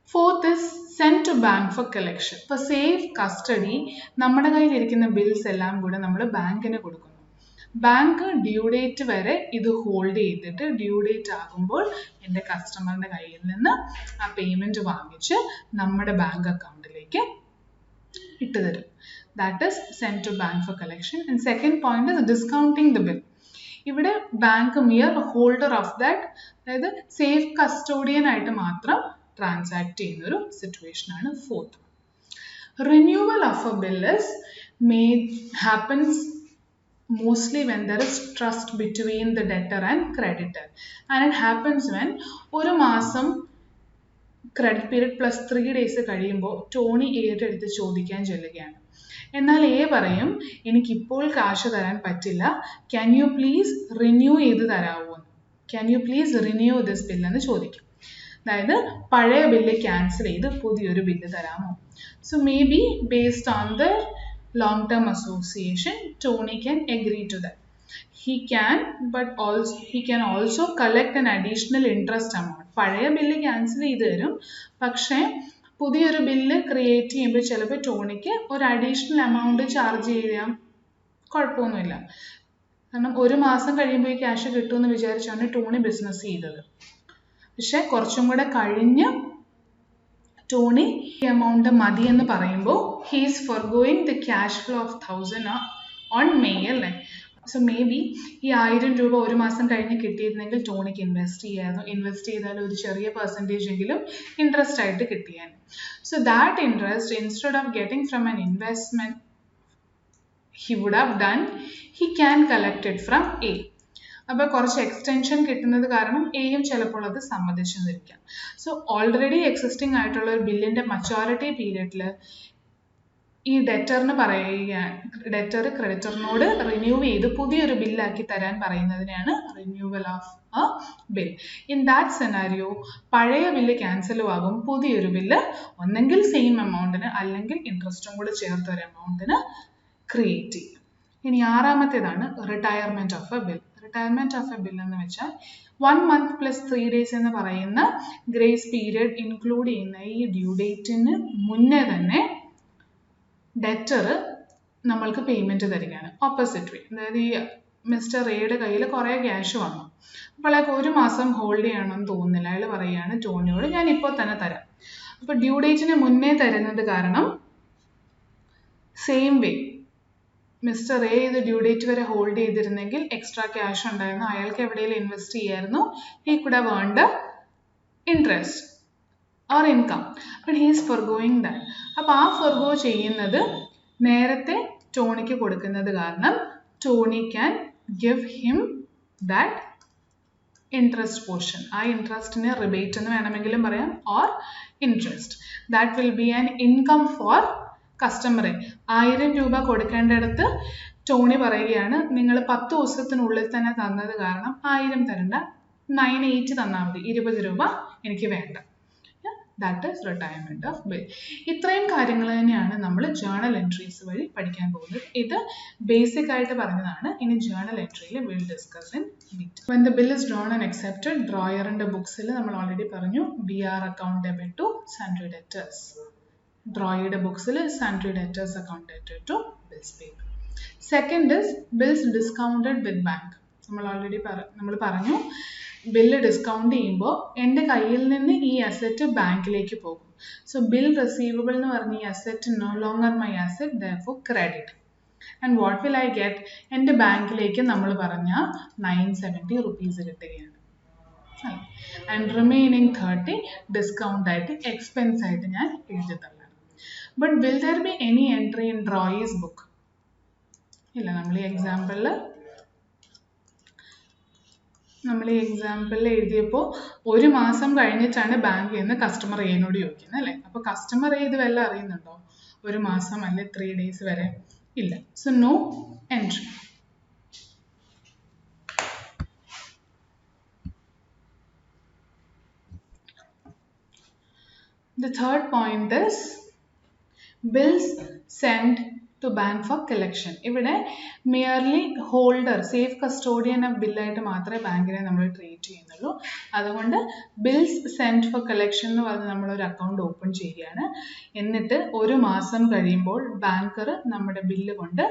Fourth is sent to bank for collection. For safe custody, നമ്മുടെ കയ്യിലിരിക്കുന്ന ബിൽസ് എല്ലാം കൂടെ നമ്മൾ ബാങ്കിന് കൊടുക്കുന്നു. ബാങ്ക് ഡ്യൂ ഡേറ്റ് വരെ ഇത് ഹോൾഡ് ചെയ്തിട്ട് ഡ്യൂ ഡേറ്റ് ആകുമ്പോൾ എൻ്റെ കസ്റ്റമറിൻ്റെ കയ്യിൽ നിന്ന് ആ പേയ്മെൻറ്റ് വാങ്ങിച്ച് നമ്മുടെ ബാങ്ക് അക്കൗണ്ടിലേക്ക് ഇട്ട് തരും. That is send to bank for collection. And second point is discounting the bill. ഇവിടെ bank mere holder of that, അതായത് സേഫ് കസ്റ്റോഡിയൻ ആയിട്ട് മാത്രം ട്രാൻസാക്ട് ചെയ്യുന്ന ഒരു സിറ്റുവേഷൻ ആണ് fourth. Renewal of a bill is happens mostly when there is trust between the debtor and creditor, and it happens when ഒരു മാസം credit period plus 3 days കഴിയുമ്പോൾ Tony എയുടെ അടുത്ത് ചോദിക്കാൻ ചെല്ലുകയാണ്. എന്നാൽ എ പറയും എനിക്കിപ്പോൾ കാശ് തരാൻ പറ്റില്ല, ക്യാൻ യു പ്ലീസ് റിന്യൂ ചെയ്ത് തരാമോ, can you please renew this bill എന്ന് ചോദിക്കും. അതായത് പഴയ ബില്ല് ക്യാൻസൽ ചെയ്ത് പുതിയൊരു ബില്ല് തരാമോ. So may be based on the long-term association, Tony can agree to that. He can also collect an additional interest amount. പഴയ ബില്ല് ക്യാൻസൽ ചെയ്ത് തരും, പക്ഷേ പുതിയൊരു ബില്ല് ക്രിയേറ്റ് ചെയ്യുമ്പോൾ ചിലപ്പോൾ ടോണിക്ക് ഒരു അഡീഷണൽ എമൗണ്ട് ചാർജ് ചെയ്യാം, കുഴപ്പമൊന്നുമില്ല. കാരണം ഒരു മാസം കഴിയുമ്പോൾ ഈ ക്യാഷ് കിട്ടുമെന്ന് വിചാരിച്ചാണ് ടോണി ബിസിനസ് ചെയ്തത്. പക്ഷെ കുറച്ചും കൂടെ കഴിഞ്ഞ് ടോണി ഈ എമൗണ്ട് മതി എന്ന് പറയുമ്പോൾ he is forgoing the cash flow of 1000 on May അല്ലേ. സോ മേ ബി ഈ 1000 രൂപ ഒരു മാസം കഴിഞ്ഞ് കിട്ടിയിരുന്നെങ്കിൽ ടോണിക്ക് ഇൻവെസ്റ്റ് ചെയ്താൽ ഒരു ചെറിയ പെർസെൻറ്റേജ് എങ്കിലും ഇൻട്രസ്റ്റ് ആയിട്ട് കിട്ടിയാണ്. So that interest instead of getting from an investment he would have done, he can collect it from A. അപ്പോൾ കുറച്ച് എക്സ്റ്റൻഷൻ കിട്ടുന്നത് കാരണം എയും ചിലപ്പോൾ അത് സമ്മതിച്ചെന്നിരിക്കാം. സോ ഓൾറെഡി എക്സിസ്റ്റിംഗ് ആയിട്ടുള്ള ഒരു ബില്ലിൻ്റെ മച്യൂരിറ്റി പീരിയഡിൽ ഈ ഡെറ്റർ ക്രെഡിറ്ററിനോട് റിന്യൂ ചെയ്ത് പുതിയൊരു ബില്ലാക്കി തരാൻ പറയുന്നതിനെയാണ് renewal of a bill. In that scenario പഴയ ബില്ല് ക്യാൻസലും ആകും, പുതിയൊരു ബില്ല് ഒന്നെങ്കിൽ സെയിം എമൗണ്ടിന് അല്ലെങ്കിൽ ഇൻട്രസ്റ്റും കൂടി ചേർത്ത ഒരു എമൗണ്ടിന് ക്രിയേറ്റ് ചെയ്യും. ഇനി ആറാമത്തേതാണ് retirement of a bill. Retirement of a bill എന്ന് വെച്ചാൽ 1 month plus 3 days എന്ന് പറയുന്ന ഗ്രേസ് പീരിയഡ് ഇൻക്ലൂഡ് ചെയ്യുന്ന ഈ ഡ്യൂ ഡേറ്റിന് മുന്നേ തന്നെ ഡെറ്റർ നമ്മൾക്ക് പേയ്മെന്റ് തരികയാണ് ഓപ്പോസിറ്റ് വേ. അതായത് ഈ മിസ്റ്റർ എയുടെ കയ്യിൽ കുറേ ക്യാഷ് വന്നു, അപ്പോൾ അയാൾക്ക് ഒരു മാസം ഹോൾഡ് ചെയ്യണമെന്ന് തോന്നുന്നില്ല. അയാൾ പറയുകയാണ് ടോണിയോട് ഞാൻ ഇപ്പോൾ തന്നെ തരാം. അപ്പോൾ ഡ്യൂ ഡേറ്റിന് മുന്നേ തരുന്നത് കാരണം സെയിം വേ മിസ്റ്റർ എ ഇത് ഡ്യൂ ഡേറ്റ് വരെ ഹോൾഡ് ചെയ്തിരുന്നെങ്കിൽ എക്സ്ട്രാ ക്യാഷ് ഉണ്ടായിരുന്നു, അയാൾക്ക് എവിടെയെങ്കിലും ഇൻവെസ്റ്റ് ചെയ്യായിരുന്നു, he could have earned interest or income, but he is forgoing that. അപ്പോൾ ആ ഫോർഗോ ചെയ്യുന്നത് നേരത്തെ ടോണിക്ക് കൊടുക്കുന്നത് കാരണം Tony can give him that interest portion. ആ ഇൻട്രസ്റ്റിന് റിബേറ്റ് എന്ന് വേണമെങ്കിലും പറയാം, or interest. That will be an income for കസ്റ്റമറെ. 1000 രൂപ കൊടുക്കേണ്ടടുത്ത് ടോണി പറയുകയാണ് നിങ്ങൾ 10 ദിവസത്തിനുള്ളിൽ തന്നെ തന്നത് കാരണം 1000 തരണ്ട, 980 തന്നാൽ മതി, 20 രൂപ എനിക്ക് വേണ്ട. That is retirement of bill. ഇത്രയും കാര്യങ്ങൾ തന്നെയാണ് നമ്മൾ ജേർണൽ എൻട്രീസ് വഴി പഠിക്കാൻ പോകുന്നത്. ഇത് ബേസിക് ആയിട്ട് പറഞ്ഞതാണ്. ഇനി ജേർണൽ എൻട്രിയിൽ will discuss in detail. When the bill is drawn and accepted, ഡ്രോയറിന്റെ ബുക്സിൽ നമ്മൾ ഓൾറെഡി പറഞ്ഞു BR account debit to sundry debtors. ഡ്രോയുടെ ബുക്സിൽ sundry debtors account debit to bills paid. Second is bills discounted with bank. നമ്മൾ പറഞ്ഞു bill discount ചെയ്യുമ്പോൾ എൻ്റെ കയ്യിൽ നിന്ന് ഈ അസറ്റ് ബാങ്കിലേക്ക് പോകും. സോ ബിൽ റിസീവബിൾ എന്ന് പറഞ്ഞ ഈ asset no longer my asset, therefore credit. And what will I get? എൻ്റെ ബാങ്കിലേക്ക് നമ്മൾ പറഞ്ഞ 970 rupees കിട്ടുകയാണ്. ആൻഡ് റിമൈനിങ് 30 ഡിസ്കൗണ്ട് ആയിട്ട് എക്സ്പെൻസ് ആയിട്ട് ഞാൻ എഴുതി തള്ളാം. But will there be any entry in drawee's book? ഇല്ല. നമ്മൾ ഈ എക്സാമ്പിളിൽ എഴുതിയപ്പോൾ ഒരു മാസം കഴിഞ്ഞിട്ടാണ് ബാങ്കിൽ നിന്ന് കസ്റ്റമർ എനോട് ചോദിക്കുന്നത് അല്ലേ. അപ്പോൾ കസ്റ്റമർ ഇത് വല്ല അറിയുന്നുണ്ടോ? ഒരു മാസം അല്ലെ 3 days വരെ? ഇല്ല. So no entry. The third point is bills sent to bank for collection. ഇവിടെ merely holder, safe custodian of bill ആയിട്ട് മാത്രമേ ബാങ്കിനെ നമ്മൾ ട്രീറ്റ് ചെയ്യുന്നുള്ളൂ. അതുകൊണ്ട് ബിൽസ് സെൻറ്റ് ഫോർ കളക്ഷൻ എന്ന് പറഞ്ഞ് നമ്മളൊരു അക്കൗണ്ട് ഓപ്പൺ ചെയ്യുകയാണ്. എന്നിട്ട് ഒരു മാസം കഴിയുമ്പോൾ ബാങ്കർ നമ്മുടെ ബില്ല് കൊണ്ട്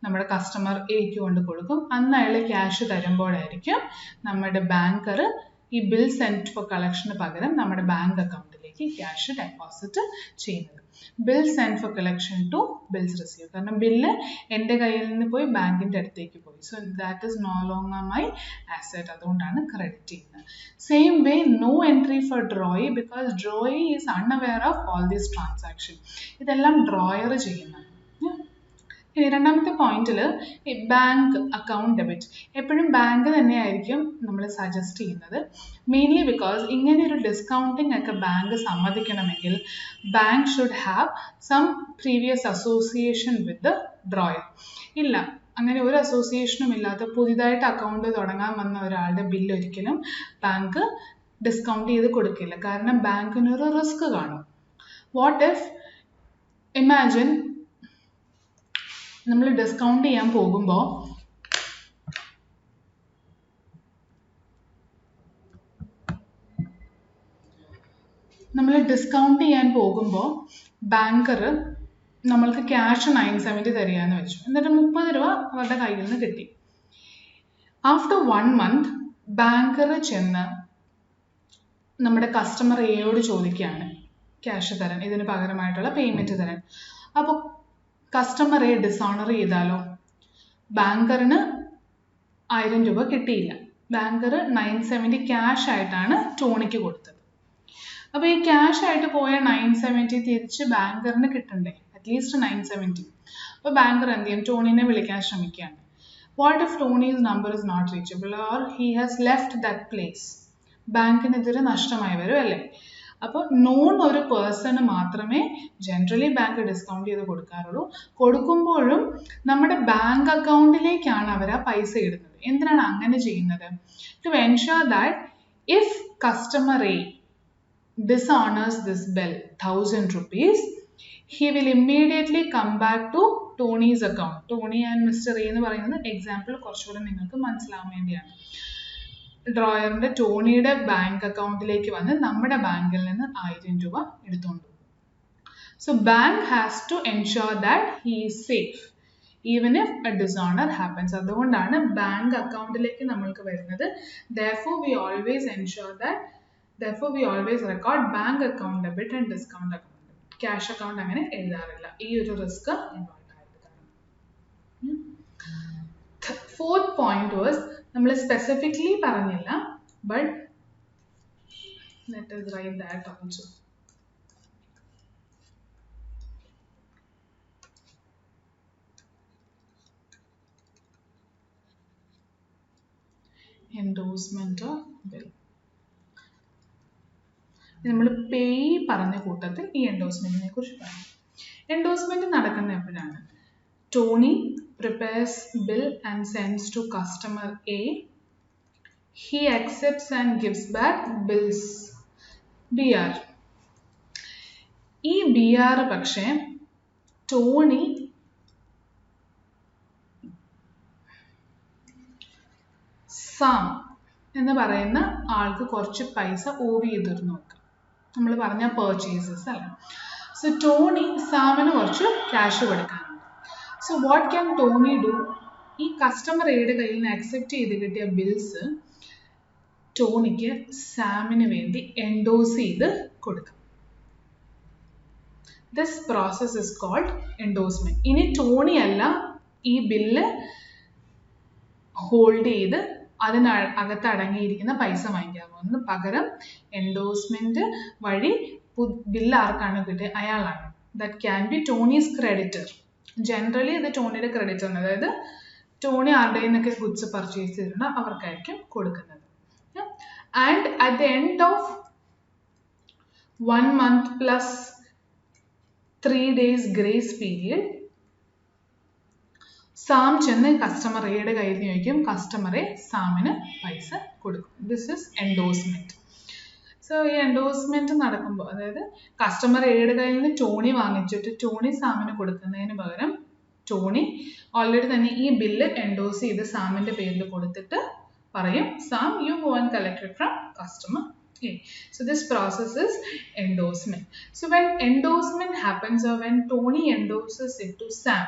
നമ്മുടെ കസ്റ്റമർ എക്ക് കൊണ്ട് കൊടുക്കും. അന്ന് അയാൾ ക്യാഷ് തരുമ്പോഴായിരിക്കും നമ്മുടെ ബാങ്കർ ഈ ബിൽ സെൻറ്റ് ഫോർ കളക്ഷന് പകരം നമ്മുടെ ബാങ്ക് അക്കൗണ്ടിലേക്ക് അക്കൗണ്ടിലേക്ക് ക്യാഷ് ഡെപ്പോസിറ്റ് ചെയ്യുന്നത്. Bill send for collection to bills receive. കാരണം ബില്ല് എൻ്റെ കയ്യിൽ നിന്ന് പോയി ബാങ്കിൻ്റെ അടുത്തേക്ക് പോയി. So that is no longer my asset. അതുകൊണ്ടാണ് ക്രെഡിറ്റ് ചെയ്യുന്നത്. Same way no entry for drawee because drawee is unaware of all these transaction. ഇതെല്ലാം ഡ്രോയർ ചെയ്യുന്നതാണ്. ഇനി രണ്ടാമത്തെ പോയിന്റിൽ ബാങ്ക് അക്കൗണ്ട് ഡെബിറ്റ്. എപ്പോഴും ബാങ്ക് തന്നെയായിരിക്കും നമ്മൾ സജസ്റ്റ് ചെയ്യുന്നത്. മെയിൻലി ബിക്കോസ് ഇങ്ങനെ ഒരു ഡിസ്കൗണ്ടിങ് ഒക്കെ ബാങ്ക് സമ്മതിക്കണമെങ്കിൽ bank should have some previous association with the drawer. ഇല്ല, അങ്ങനെ ഒരു അസോസിയേഷനും ഇല്ലാത്ത പുതിയതായിട്ട് അക്കൗണ്ട് തുടങ്ങാൻ വന്ന ഒരാളുടെ ബില്ല് ഒരിക്കലും ബാങ്ക് ഡിസ്കൗണ്ട് ചെയ്ത് കൊടുക്കില്ല. കാരണം ബാങ്കിനൊരു റിസ്ക് കാണും. വാട്ട് ഇഫ് ഇമാജിൻ നമ്മൾ ഡിസ്കൗണ്ട് ചെയ്യാൻ പോകുമ്പോൾ ബാങ്കർ നമ്മൾക്ക് ക്യാഷ് 970 തരികയെന്ന് വെച്ചു. എന്നിട്ട് 30 രൂപ അവരുടെ കയ്യിൽ നിന്ന് കിട്ടി. ആഫ്റ്റർ 1 month ബാങ്കർ ചെന്ന് നമ്മുടെ കസ്റ്റമർ എയോട് ചോദിക്കുകയാണ് ക്യാഷ് തരാൻ, ഇതിന് പകരമായിട്ടുള്ള പേയ്മെൻറ്റ് തരാൻ. അപ്പോൾ കസ്റ്റമർ എ ഡിസോണർ ചെയ്താലോ? ബാങ്കറിന് 1000 രൂപ കിട്ടിയില്ല. ബാങ്കർ 970 ക്യാഷ് ആയിട്ടാണ് ടോണിക്ക് കൊടുത്തത്. അപ്പോൾ ഈ ക്യാഷ് ആയിട്ട് പോയ 970 തിരിച്ച് ബാങ്കറിന് കിട്ടണ്ടേ? അറ്റ്ലീസ്റ്റ് 970. അപ്പോൾ ബാങ്കർ എന്ത് ചെയ്യും? ടോണിനെ വിളിക്കാൻ ശ്രമിക്കുകയാണ്. What if Tony's number is not reachable or he has left that place? ബാങ്കിന് ഇതൊരു നഷ്ടമായി വരും അല്ലേ? അപ്പോൾ നോൺ ഒരു പേഴ്സണ് മാത്രമേ ജനറലി ബാങ്ക് ഡിസ്കൗണ്ട് ചെയ്ത് കൊടുക്കാറുള്ളൂ. കൊടുക്കുമ്പോഴും നമ്മുടെ ബാങ്ക് അക്കൗണ്ടിലേക്കാണ് അവർ ആ പൈസ ഇടുന്നത്. എന്തിനാണ് അങ്ങനെ ചെയ്യുന്നത്? To ensure that if customer a dishonors this bill 1000 rupees, he will immediately come back to Tony's account. Tony and Mr. A എന്ന് പറയുന്നത് എക്സാമ്പിൾ കുറച്ചുകൂടെ നിങ്ങൾക്ക് മനസ്സിലാവാൻ വേണ്ടിയാണ്. ഡ്രോയറിന്റെ ടോണിയുടെ ബാങ്ക് അക്കൗണ്ടിലേക്ക് വന്ന് നമ്മുടെ ബാങ്കിൽ നിന്ന് 1000 രൂപ എടുത്തുകൊണ്ട്. So bank has to ensure that he is safe even if a dishonour happens. അതുകൊണ്ടാണ് ബാങ്ക് അക്കൗണ്ടിലേക്ക് നമ്മൾക്ക് വരുന്നത്. Therefore we always ensure that Therefore, we always record bank account debit and discount account debit. Cash account അങ്ങനെ എഴുതാറില്ല. ഈ ഒരു risk involve ആയത് കാരണം. Fourth point was നമ്മൾ സ്പെസിഫിക്കലി പറഞ്ഞില്ല, but let us write that also. Endorsement of bill. നമ്മൾ പേ പറഞ്ഞ കൂട്ടത്തിൽ ഈ എൻഡോഴ്സ്മെന്റിനെ കുറിച്ച് പറയാം. എൻഡോഴ്സ്മെന്റ് നടക്കുന്ന എപ്പോഴാണ്? Tony prepares bill and sends to customer A. He accepts and gives back bills BR. ഈ BR പക്ഷേ ടോണി സാം എന്ന് പറയുന്ന ആൾക്ക് കുറച്ച് പൈസ ഓവ് ചെയ്തിരുന്നു നോക്കാം. നമ്മൾ പറഞ്ഞ പർച്ചേസസ് അല്ല. സോ ടോണി സാമിന് കുറച്ച് ക്യാഷ് കൊടുക്കാനുണ്ട്. So what can Tony do? ഈ കസ്റ്റമർ എയുടെ കയ്യിൽ നിന്ന് അക്സെപ്റ്റ് ചെയ്ത് കിട്ടിയ ബിൽസ് ടോണിക്ക് സാമിന് വേണ്ടി എൻഡോസ് ചെയ്ത് കൊടുക്കാം. This process is called endorsement. ഇനി ടോണി അല്ല ഈ ബില്ല് ഹോൾഡ് ചെയ്ത് അതിനകത്ത് അടങ്ങിയിരിക്കുന്ന പൈസ വാങ്ങിക്കാൻ പോകുന്നത്. പകരം എൻഡോഴ്സ്മെന്റ് വഴി ബില്ല് ആർക്കാണ് കിട്ടിയത്? അയാളാണ്. That can be Tony's creditor. Generally അത് ടോണിയുടെ ക്രെഡിറ്റർ ആണ്. അതായത് ടോണി ആരുടെ നിന്നൊക്കെ ഗുഡ്സ് പർച്ചേസ് ചെയ്തിട്ടുണ്ട് അവർക്കായിരിക്കും കൊടുക്കുന്നത്. And at the end of 1 month plus 3 days grace period, Sam ചെന്ന് കസ്റ്റമർ എയുടെ കയ്യിൽ നിന്ന് ചോദിക്കും. കസ്റ്റമർ എ സാമിന് പൈസ കൊടുക്കും. This is endorsement. സോ ഈ എൻഡോഴ്സ്മെന്റ് നടക്കുമ്പോൾ, അതായത് കസ്റ്റമർ എയുടെ കയ്യിൽ നിന്ന് ടോണി വാങ്ങിച്ചിട്ട് ടോണി സാമിന് കൊടുക്കുന്നതിന് പകരം ടോണി ഓൾറെഡി തന്നെ ഈ ബില്ല് എൻഡോസ് ചെയ്ത് സാമിന്റെ പേരിൽ കൊടുത്തിട്ട് പറയും, Sam you go and collect it from customer A. So this process is endorsement. So when endorsement happens or when Tony endorses it to Sam,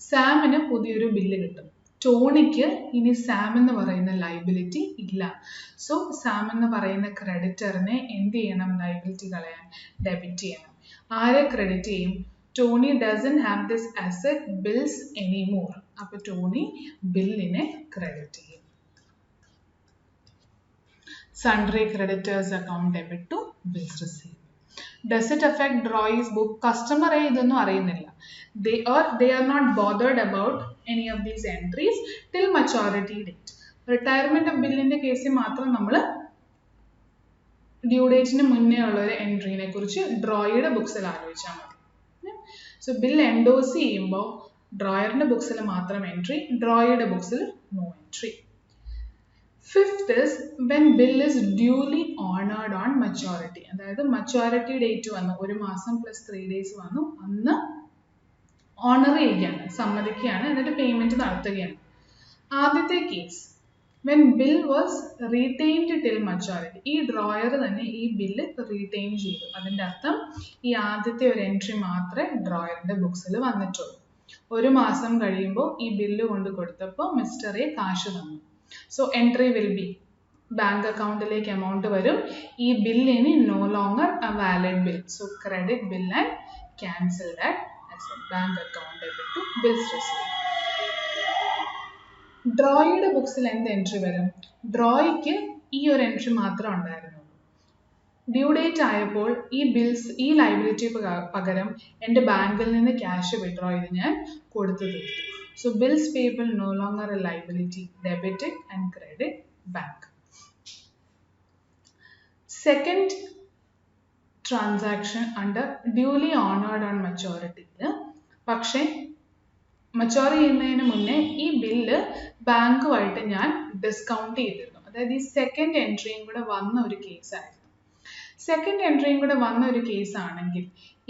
സാമിന് പുതിയൊരു ബില്ല് കിട്ടും. ടോണിക്ക് ഇനി Sam എന്ന് പറയുന്ന ലൈബിലിറ്റി ഇല്ല. സോ സാം എന്ന് പറയുന്ന ക്രെഡിറ്ററിനെ എന്ത് ചെയ്യണം? ലൈബിലിറ്റി കളയാൻ ഡെബിറ്റ് ചെയ്യണം. ആരെ ക്രെഡിറ്റ് ചെയ്യും? Tony doesn't have this asset bills anymore. അപ്പോൾ ടോണി ബില്ലിനെ ക്രെഡിറ്റ് ചെയ്യും. Sundry creditors account debit to bills received. Does it affect Roy's book? Customer ഇതൊന്നും അറിയുന്നില്ല. They are not bothered about any of these entries till maturity date. Retirement of bill ന്റെ കേസിൽ മാത്രം നമ്മൾ due ഡേറ്റിന് മുന്നേ ഉള്ള ഒരു എൻട്രീനെ കുറിച്ച് ഡ്രോയുടെ ബുക്സിൽ ആലോചിച്ചാൽ മതി. സോ ബിൽ എൻഡോസ് ചെയ്യുമ്പോൾ ഡ്രോയറിന്റെ ബുക്സിൽ മാത്രം എൻട്രി, ഡ്രോയുടെ ബുക്സിൽ no entry. Fifth is when bill is duly honored on maturity. അതായത് maturity date വന്നു, ഒരു മാസം പ്ലസ് 3 days വന്നു, അന്ന് ഓണർ ചെയ്യുകയാണ്, സമ്മതിക്കുകയാണ്, എന്നിട്ട് പേയ്മെന്റ് നടത്തുകയാണ്. ആദ്യത്തെ case when bill was retained till maturity. ഈ ഡ്രോയർ തന്നെ ഈ ബില്ല് റീറ്റെയിൻ ചെയ്തു. അതിൻ്റെ അർത്ഥം ഈ ആദ്യത്തെ ഒരു എൻട്രി മാത്രമേ ഡ്രോയറിന്റെ ബുക്സിൽ വന്നിട്ടുള്ളൂ. ഒരു മാസം കഴിയുമ്പോൾ ഈ ബില്ല് കൊണ്ട് കൊടുത്തപ്പോൾ മിസ്റ്റർ എ കാശ് തന്നു. So entry will be bank account like amount varum. E bill any no longer a valid bill. So credit bill and cancel that as a bank account debit to bills received. Drawയുടെ ബുക്സിൽ എന്ത് entry വരും? ഡ്രോയ്ക്ക് ഈ ഒരു entry മാത്രം ഉണ്ടായിരുന്നുള്ളൂ. Due date ആയപ്പോൾ ഈ bills, ഈ liability പകരം എൻ്റെ ബാങ്കിൽ നിന്ന് ക്യാഷ് വിഡ്രോ ചെയ്ത് ഞാൻ കൊടുത്തു തീർത്തു. So bills payable no longer a liability, debited and credit bank. Second transaction under duly honored on maturity. പക്ഷേ മച്ചുവർ ചെയ്യുന്നതിന് മുന്നേ ഈ ബില്ല് ബാങ്കുമായിട്ട് ഞാൻ ഡിസ്കൗണ്ട് ചെയ്തിരുന്നു. അതായത് ഈ സെക്കൻഡ് എൻട്രിയും കൂടെ വന്ന ഒരു കേസായിരുന്നു. സെക്കൻഡ് എൻട്രിയും കൂടെ വന്ന ഒരു കേസാണെങ്കിൽ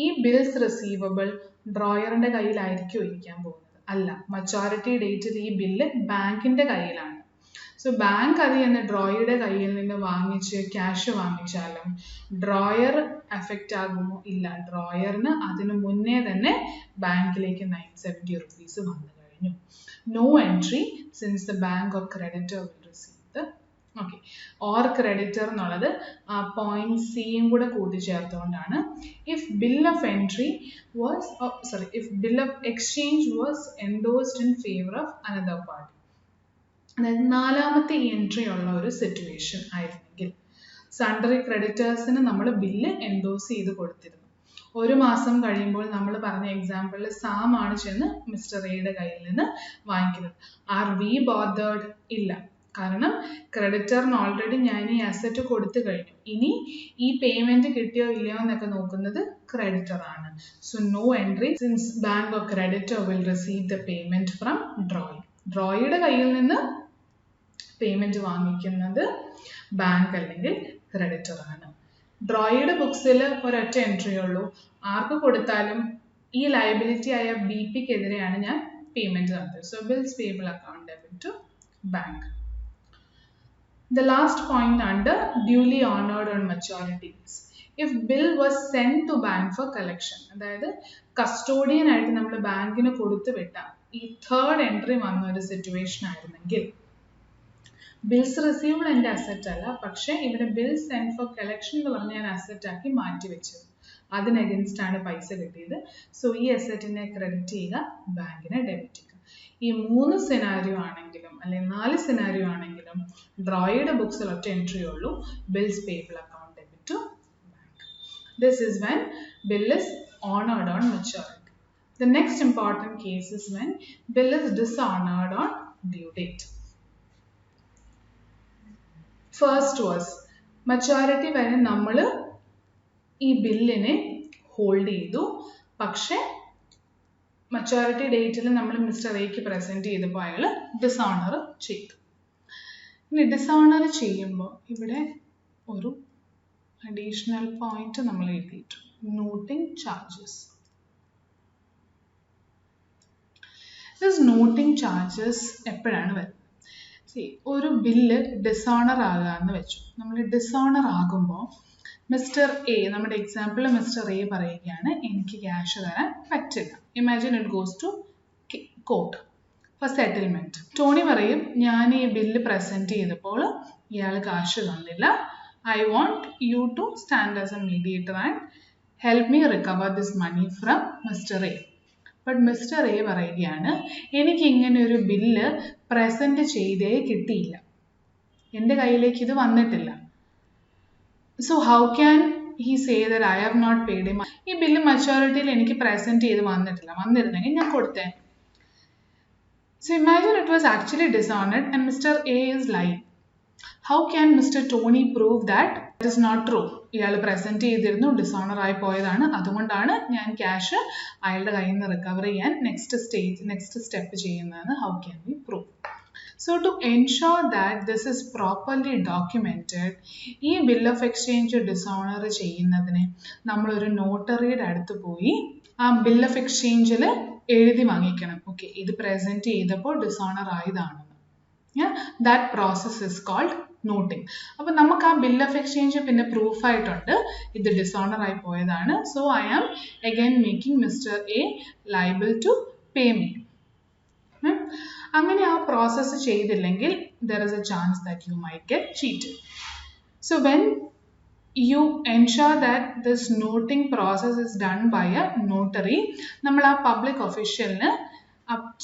ഈ ബിൽസ് റിസീവബിൾ ഡ്രോയറിന്റെ കയ്യിലായിരിക്കും ഇരിക്കാൻ പോകുന്നത്. അല്ല, മച്യൂരിറ്റി ഡേറ്റിൽ ഈ ബില്ല് ബാങ്കിന്റെ കയ്യിലാണ്. സോ ബാങ്ക് അത് എന്ന് ഡ്രോയുടെ കയ്യിൽ നിന്ന് വാങ്ങിച്ച് ക്യാഷ് വാങ്ങിച്ചാലും ഡ്രോയർ എഫക്റ്റ് ആകുമോ? ഇല്ല. ഡ്രോയറിന് അതിന് മുന്നേ തന്നെ ബാങ്കിലേക്ക് 970 rupees വന്നു കഴിഞ്ഞു. No entry since the bank or creditor will receive the okay. Or creditor എന്നുള്ളത് ആ പോയിന്റ് സിയും കൂടെ കൂട്ടിച്ചേർത്തുകൊണ്ടാണ്. If bill of entry was if bill of exchange was endorsed in favour of another party. അതായത് നാലാമത്തെ entry ഉള്ള ഒരു situation ആയിരുന്നെങ്കിൽ സണ്ടറി ക്രെഡിറ്റേഴ്സിന് നമ്മൾ ബില്ല് എൻഡോസ് ചെയ്ത് കൊടുത്തിരുന്നു. ഒരു മാസം കഴിയുമ്പോൾ നമ്മൾ പറഞ്ഞ എക്സാമ്പിളിൽ സാം ആണ് ചെന്ന് മിസ്റ്റർ എയുടെ കയ്യിൽ നിന്ന് വാങ്ങിക്കുന്നത്. Are we bothered? ഇല്ല. കാരണം ക്രെഡിറ്ററിന് ഓൾറെഡി ഞാൻ ഈ അസറ്റ് കൊടുത്തു കഴിഞ്ഞു. ഇനി ഈ പേയ്മെന്റ് കിട്ടിയോ ഇല്ലയോ എന്നൊക്കെ നോക്കുന്നത് ക്രെഡിറ്റർ ആണ്. So no entry since bank or creditor will receive the payment from drawee. ഡ്രോയുടെ കയ്യിൽ നിന്ന് പേയ്മെന്റ് വാങ്ങിക്കുന്നത് ബാങ്ക് അല്ലെങ്കിൽ ക്രെഡിറ്റർ ആണ്. ഡ്രോയുടെ ബുക്സിൽ ഒരൊറ്റ എൻട്രി ഉള്ളൂ. ആർക്ക് കൊടുത്താലും ഈ ലയബിലിറ്റി ആയ ബി പിക്കെതിരെയാണ് ഞാൻ പേയ്മെന്റ് നടത്തിയത്. So bills payable account debit to bank. The last point under duly honored on maturity is if bill was sent to bank for collection. അതായത് കസ്റ്റോഡിയൻ ആയിട്ട് നമ്മൾ ബാങ്കിന് കൊടുത്തു വിട്ട ഈ തേർഡ് എൻട്രി വന്ന ഒരു സിറ്റുവേഷൻ ആയിരുന്നെങ്കിൽ ബിൽസ് റിസീവ്ഡ് എൻ്റെ അസറ്റ് അല്ല, പക്ഷേ ഇവിടെ ബിൽ സെൻഡ് ഫോർ കളക്ഷൻ എന്ന് പറഞ്ഞ് ഞാൻ അസറ്റ് ആക്കി മാറ്റി വെച്ചത്. അതിന് അഗൻസ്റ്റ് ആണ് പൈസ കിട്ടിയത്. സോ ഈ അസറ്റിനെ ക്രെഡിറ്റ് ചെയ്യുക, ബാങ്കിനെ ഡെബിറ്റ് ചെയ്യുക. ഈ 3 സിനാരിയോ ആണെങ്കിലും അല്ലെങ്കിൽ 4 സിനാരിയോ ആണെങ്കിലും ഡ്രോയുടെ ബുക്സിൽ ഒറ്റ എൻട്രി ഉള്ളൂ, bills payable account debit to bank. This is when bill is honored on maturity. The next important case is when bill is dishonored on due date. First was maturity വരെ നമ്മൾ ഈ ബില്ലിനെ hold ചെയ്തു, പക്ഷെ maturity ഡേറ്റിൽ നമ്മൾ mister എക്ക് present ചെയ്തപ്പോൾ അയാൾ ഡിസോണർ ചെയ്തു. ഇനി ഡിസോണർ ചെയ്യുമ്പോൾ ഇവിടെ ഒരു അഡീഷണൽ പോയിന്റ് നമ്മൾ എഴുതിയിട്ടു, നോട്ടിംഗ് ചാർജസ്. നോട്ടിംഗ് ചാർജസ് എപ്പോഴാണ് വരുന്നത്? ഒരു ബില്ല് ഡിസോണർ ആകാന്ന് വെച്ചു. നമ്മൾ ഡിസോണർ ആകുമ്പോൾ മിസ്റ്റർ എ, നമ്മുടെ എക്സാമ്പിളിൽ മിസ്റ്റർ എ പറയുകയാണ് എനിക്ക് ക്യാഷ് തരാൻ പറ്റില്ല. Imagine it goes to court. For settlement. Tony പറയും, ഞാൻ ഈ ബില്ല് പ്രസൻറ്റ് ചെയ്തപ്പോൾ ഇയാൾ കാശ് തന്നില്ല. I want you to stand as a mediator and help me recover this money from mister A. But mister A പറയുകയാണ്, എനിക്ക് ഇങ്ങനെ ഒരു ബില്ല് പ്രസൻറ്റ് ചെയ്തേ കിട്ടിയില്ല, എൻ്റെ കയ്യിലേക്ക് ഇത് വന്നിട്ടില്ല. So how can he say that I have not paid him? ഈ ബില്ല് മച്യൂരിറ്റിയിൽ എനിക്ക് പ്രസൻറ്റ് ചെയ്ത് വന്നിട്ടില്ല, വന്നിരുന്നെങ്കിൽ ഞാൻ കൊടുത്തേ. So imagine it was actually dishonored and Mr. A is lying. How can Mr. Tony prove that it is not true? ഇയാൾ present ചെയ്തിരുന്നു, ഡിസോണർ ആയി പോയതാണ്, അതുകൊണ്ടാണ് ഞാൻ ക്യാഷ് അയാളുടെ കയ്യിൽ നിന്ന് റിക്കവർ ചെയ്യാൻ നെക്സ്റ്റ് സ്റ്റെപ്പ് ചെയ്യുന്നതെന്ന് how can we prove? So to ensure that this is properly documented, ഈ ബിൽ ഓഫ് എക്സ്ചേഞ്ച് ഡിസോണർ ചെയ്യുന്നതിന് നമ്മളൊരു നോട്ടറിയുടെ അടുത്ത് പോയി ആ ബിൽ ഓഫ് എക്സ്ചേഞ്ചിൽ എഴുതി വാങ്ങിക്കണം. ഓക്കെ, ഇത് പ്രസൻറ്റ് ചെയ്തപ്പോൾ ഡിസോണർ ആയതാണെന്ന്. That process is called noting. അപ്പോൾ നമുക്ക് ആ ബിൽ ഓഫ് എക്സ്ചേഞ്ച് പിന്നെ പ്രൂഫായിട്ടുണ്ട് ഇത് ഡിസോണർ ആയി പോയതാണ്. So I am again making mister A liable to pay me. അങ്ങനെ ആ പ്രോസസ്സ് ചെയ്തില്ലെങ്കിൽ there is a chance that you might get cheated. So when you ensure that this noting process is done by a notary, നമ്മൾ ആ public ഒഫീഷ്യലിന്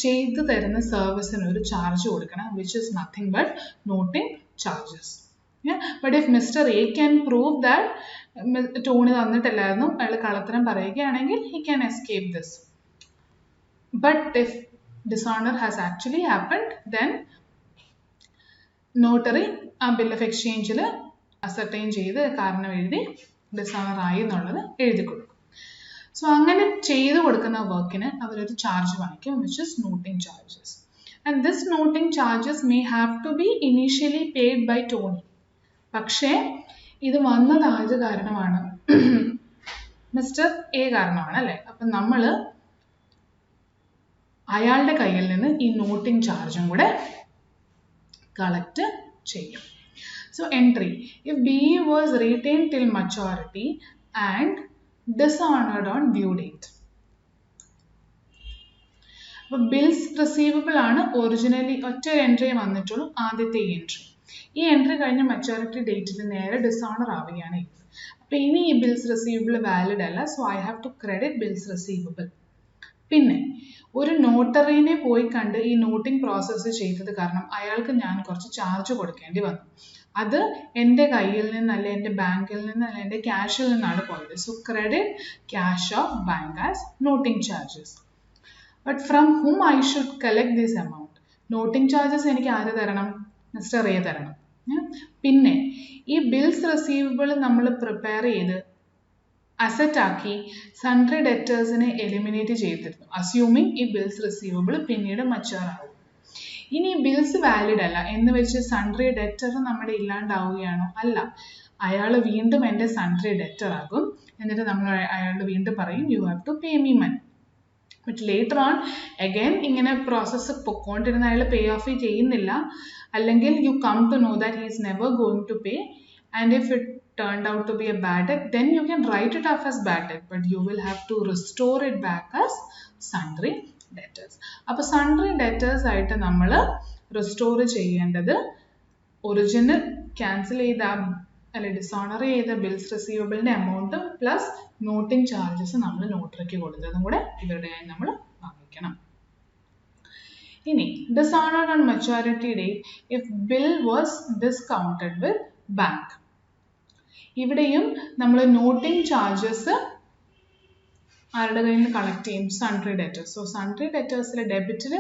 ചെയ്തു തരുന്ന സർവീസിന് ഒരു charge കൊടുക്കണം, which is nothing but noting charges. But if Mr. A can prove that Tony തന്നിട്ടില്ലായിരുന്നു, അയാൾ കള്ളത്തരം പറയുകയാണെങ്കിൽ he can escape this. But if dishonor has actually happened, then notary ആ bill of exchangeൽ അസർട്ടൈൻ ചെയ്ത് കാരണം എഴുതി ഡിസോണർ ആയി എന്നുള്ളത് എഴുതി കൊടുക്കും. സോ അങ്ങനെ ചെയ്തു കൊടുക്കുന്ന വർക്കിന് അവരൊരു ചാർജ് വാങ്ങിക്കും, which is noting charges. And this noting charges may have to be initially paid by Tony. പക്ഷേ ഇത് വന്നത് ആര് കാരണമാണ്? മിസ്റ്റർ എ കാരണമാണ് അല്ലേ? അപ്പം നമ്മൾ അയാളുടെ കയ്യിൽ നിന്ന് ഈ നോട്ടിംഗ് ചാർജും കൂടെ കളക്ട് ചെയ്യും. So entry, if BE was retained till maturity and dishonored on due date. അപ്പോൾ ബിൽസ് റിസീവബിൾ ആണ് ഒറിജിനലി ഒറ്റ എൻട്രി വന്നിട്ടുള്ളൂ, ആദ്യത്തെ എൻട്രി. ഈ എൻട്രി കഴിഞ്ഞ മെച്ചോറിറ്റി ഡേറ്റിൽ നേരെ ഡിസോണർ ആവുകയാണ് ചെയ്തത്. അപ്പോൾ ഇനി ഈ ബിൽസ് റിസീവബിൾ വാലിഡ് അല്ല, so I have to credit bills receivable. പിന്നെ ഒരു നോട്ടറിനെ പോയി കണ്ട് ഈ നോട്ടിംഗ് പ്രോസസ്സ് ചെയ്തത് കാരണം അയാൾക്ക് ഞാൻ കുറച്ച് ചാർജ് കൊടുക്കേണ്ടി വന്നു. അത് എൻ്റെ കയ്യിൽ നിന്നല്ല, എൻ്റെ ബാങ്കിൽ നിന്നല്ല, എൻ്റെ ക്യാഷിൽ നിന്നാണ് പോയത്. So credit cash of bank as noting charges. But from ഹൂം I should collect this amount? Noting charges എനിക്ക് ആര് തരണം? മിസ്റ്റർ എ തരണം. പിന്നെ ഈ ബിൽസ് റിസീവബിൾ നമ്മൾ പ്രിപ്പയർ ചെയ്ത് അസറ്റ് ആക്കി സൺട്രി ഡെറ്റേഴ്സിനെ എലിമിനേറ്റ് ചെയ്തിരുന്നു, അസ്യൂമിങ് ഈ ബിൽസ് റിസീവബിൾ പിന്നീട് മച്ചുവർ ആവും. ഇനി ബിൽസ് വാലിഡ് അല്ല എന്ന് വെച്ച് സൺട്രി ഡെറ്റർ നമ്മുടെ ഇല്ലാണ്ടാവുകയാണോ? അല്ല, അയാൾ വീണ്ടും എൻ്റെ സൺട്രി ഡെറ്റർ ആകും. എന്നിട്ട് നമ്മൾ അയാളോട് വീണ്ടും പറയും you have to pay me money. But later on again ഇങ്ങനെ പ്രോസസ്സ് പൊക്കോണ്ടിരുന്ന അയാൾ പേ ഓഫ് ചെയ്യുന്നില്ല, അല്ലെങ്കിൽ you come to know that he is never going to pay, and if it turned out to be a bad debt, then you can write it off as bad debt, but you will have to restore it back as sundry debtors. അപ്പോൾ sundry debtors ആയിട്ട് നമ്മൾ restore ചെയ്യേണ്ടത് original cancel ചെയ്ത അല്ലെ dishonour ചെയ്ത bills റിസീവബിളിൻ്റെ amount plus noting charges നമ്മൾ നോട്ടറിക്ക് കൊടുത്തതും കൂടെ ഇവരുടെ നമ്മൾ വാങ്ങിക്കണം. ഇനി dishonour on maturity date if bill was discounted with bank. ഇവിടെയും നമ്മൾ നോട്ടിംഗ് ചാർജസ് ആരുടെ കയ്യിൽ നിന്ന് കളക്ട് ചെയ്യും? Sundry debtors. സോ സൺട്രി ഡെറ്റേഴ്സിലെ ഡെബിറ്റിൽ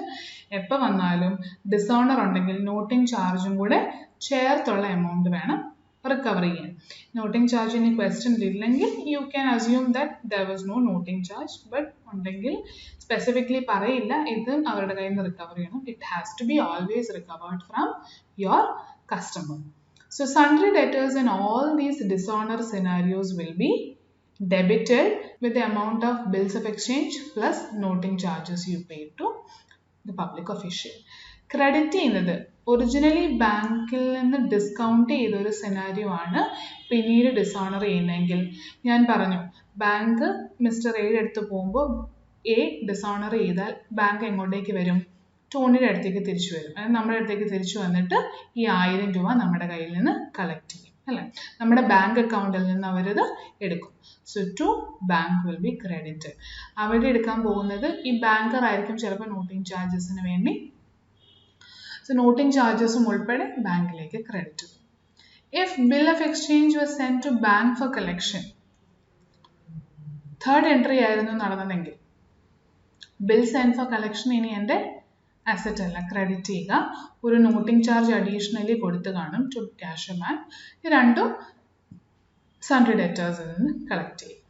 എപ്പോൾ വന്നാലും ഡിസോണർ ഉണ്ടെങ്കിൽ നോട്ടിംഗ് ചാർജും കൂടെ ചേർത്തുള്ള എമൗണ്ട് വേണം റിക്കവർ ചെയ്യാൻ. നോട്ടിംഗ് ചാർജ് ഇനി ക്വസ്റ്റ്യൻ ഇല്ലെങ്കിൽ you can assume that there was no noting charge. But ഉണ്ടെങ്കിൽ സ്പെസിഫിക്കലി പറയില്ല ഇത് അവരുടെ കയ്യിൽ നിന്ന് റിക്കവർ ചെയ്യണം. It has to be always recovered from your customer. So sundry debtors in all these dishonor scenarios will be debited with the amount of bills of exchange plus noting charges you paid to the public official. Credit ചെയ്യുന്നത് originally ബാങ്കിൽ നിന്ന് discount ചെയ്തൊരു scenario ആണ് പിന്നീട് dishonour ചെയ്യുന്നതെങ്കിൽ ഞാൻ പറഞ്ഞു bank mister എയുടെ അടുത്ത് പോകുമ്പോൾ എ ഡിസോണർ ചെയ്താൽ ബാങ്ക് എങ്ങോട്ടേക്ക് വരും? ടോണിയുടെ അടുത്തേക്ക് തിരിച്ചു വരും. അതായത് നമ്മുടെ അടുത്തേക്ക് തിരിച്ചു വന്നിട്ട് ഈ 1000 രൂപ നമ്മുടെ കയ്യിൽ നിന്ന് കളക്ട് ചെയ്യും അല്ലേ. നമ്മുടെ ബാങ്ക് അക്കൗണ്ടിൽ നിന്ന് അവരത് എടുക്കും. So to bank will be credited. അവിടെ എടുക്കാൻ പോകുന്നത് ഈ ബാങ്കർ ആയിരിക്കും ചിലപ്പോൾ നോട്ടിംഗ് ചാർജസിന് വേണ്ടി. സോ നോട്ടിംഗ് ചാർജസും ഉൾപ്പെടെ ബാങ്കിലേക്ക് ക്രെഡിറ്റ് ചെയ്യും. If bill of exchange was send to bank for collection, third entry ആയിരുന്നു നടന്നതെങ്കിൽ ബിൽ സെൻഡ് ഫോർ കളക്ഷൻ ഇനി എൻ്റെ അസറ്റ് അല്ല, ക്രെഡിറ്റ് ചെയ്യുക. ഒരു നോട്ടിംഗ് ചാർജ് അഡീഷണലി കൊടുത്ത് കാണും ടു ക്യാഷ് മാൻ. ഇത് രണ്ടും സൺഡ്രി ഡെറ്റേഴ്സിൽ നിന്ന് കളക്ട് ചെയ്യും.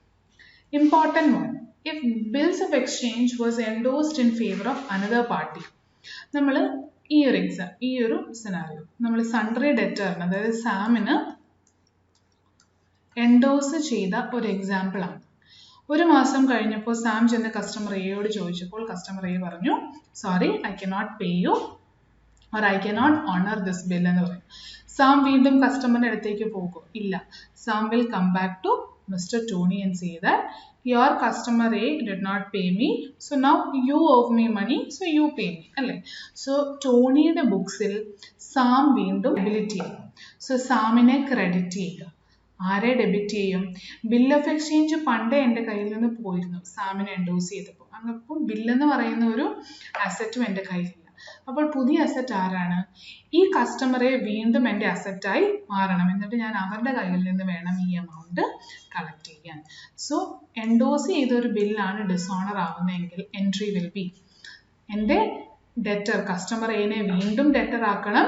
Important one, if bills of exchange was endorsed in favour of another party. നമ്മൾ ഈ ഒരു സിനാരിയോ നമ്മൾ സൺഡ്രി ഡെറ്ററിന്, അതായത് സാമിന് എൻഡോസ് ചെയ്ത ഒരു എക്സാമ്പിളാണ്. ഒരു മാസം കഴിഞ്ഞപ്പോൾ സാം ചെന്ന് കസ്റ്റമർ എയോട് ചോദിച്ചപ്പോൾ കസ്റ്റമർ എ പറഞ്ഞു, sorry I cannot pay you or I cannot honour this bill എന്ന് പറയും. സാം വീണ്ടും കസ്റ്റമറിന്റെ അടുത്തേക്ക് പോകും? ഇല്ല. Sam will come back to mister Tony and say that your customer A did not pay me, so now you owe me money, so you pay me അല്ലേ. So ടോണിയുടെ ബുക്സിൽ Sam വീണ്ടും debit ചെയ്യും. So സാമിനെ credit ചെയ്യുക. ആരെ debit ചെയ്യും? Bill of exchange പണ്ടേ എൻ്റെ കയ്യിൽ നിന്ന് പോയിരുന്നു സാമിനെ എൻഡോസ് ചെയ്തപ്പോൾ. അങ്ങപ്പോൾ ബില്ലെന്ന് പറയുന്ന ഒരു അസറ്റും എൻ്റെ കയ്യിലില്ല. അപ്പോൾ പുതിയ അസറ്റ് ആരാണ്? ഈ കസ്റ്റമറെ വീണ്ടും എൻ്റെ അസറ്റായി മാറണം. എന്നിട്ട് ഞാൻ അവരുടെ കയ്യിൽ നിന്ന് വേണം ഈ എമൗണ്ട് കളക്ട് ചെയ്യാൻ. സോ എൻഡോസ് ചെയ്തൊരു ബില്ലാണ് ഡിസോണർ ആവുന്നതെങ്കിൽ എൻട്രി വിൽ ബി, എൻ്റെ ഡെറ്റർ കസ്റ്റമർ എനെ വീണ്ടും ഡെറ്റർ ആക്കണം,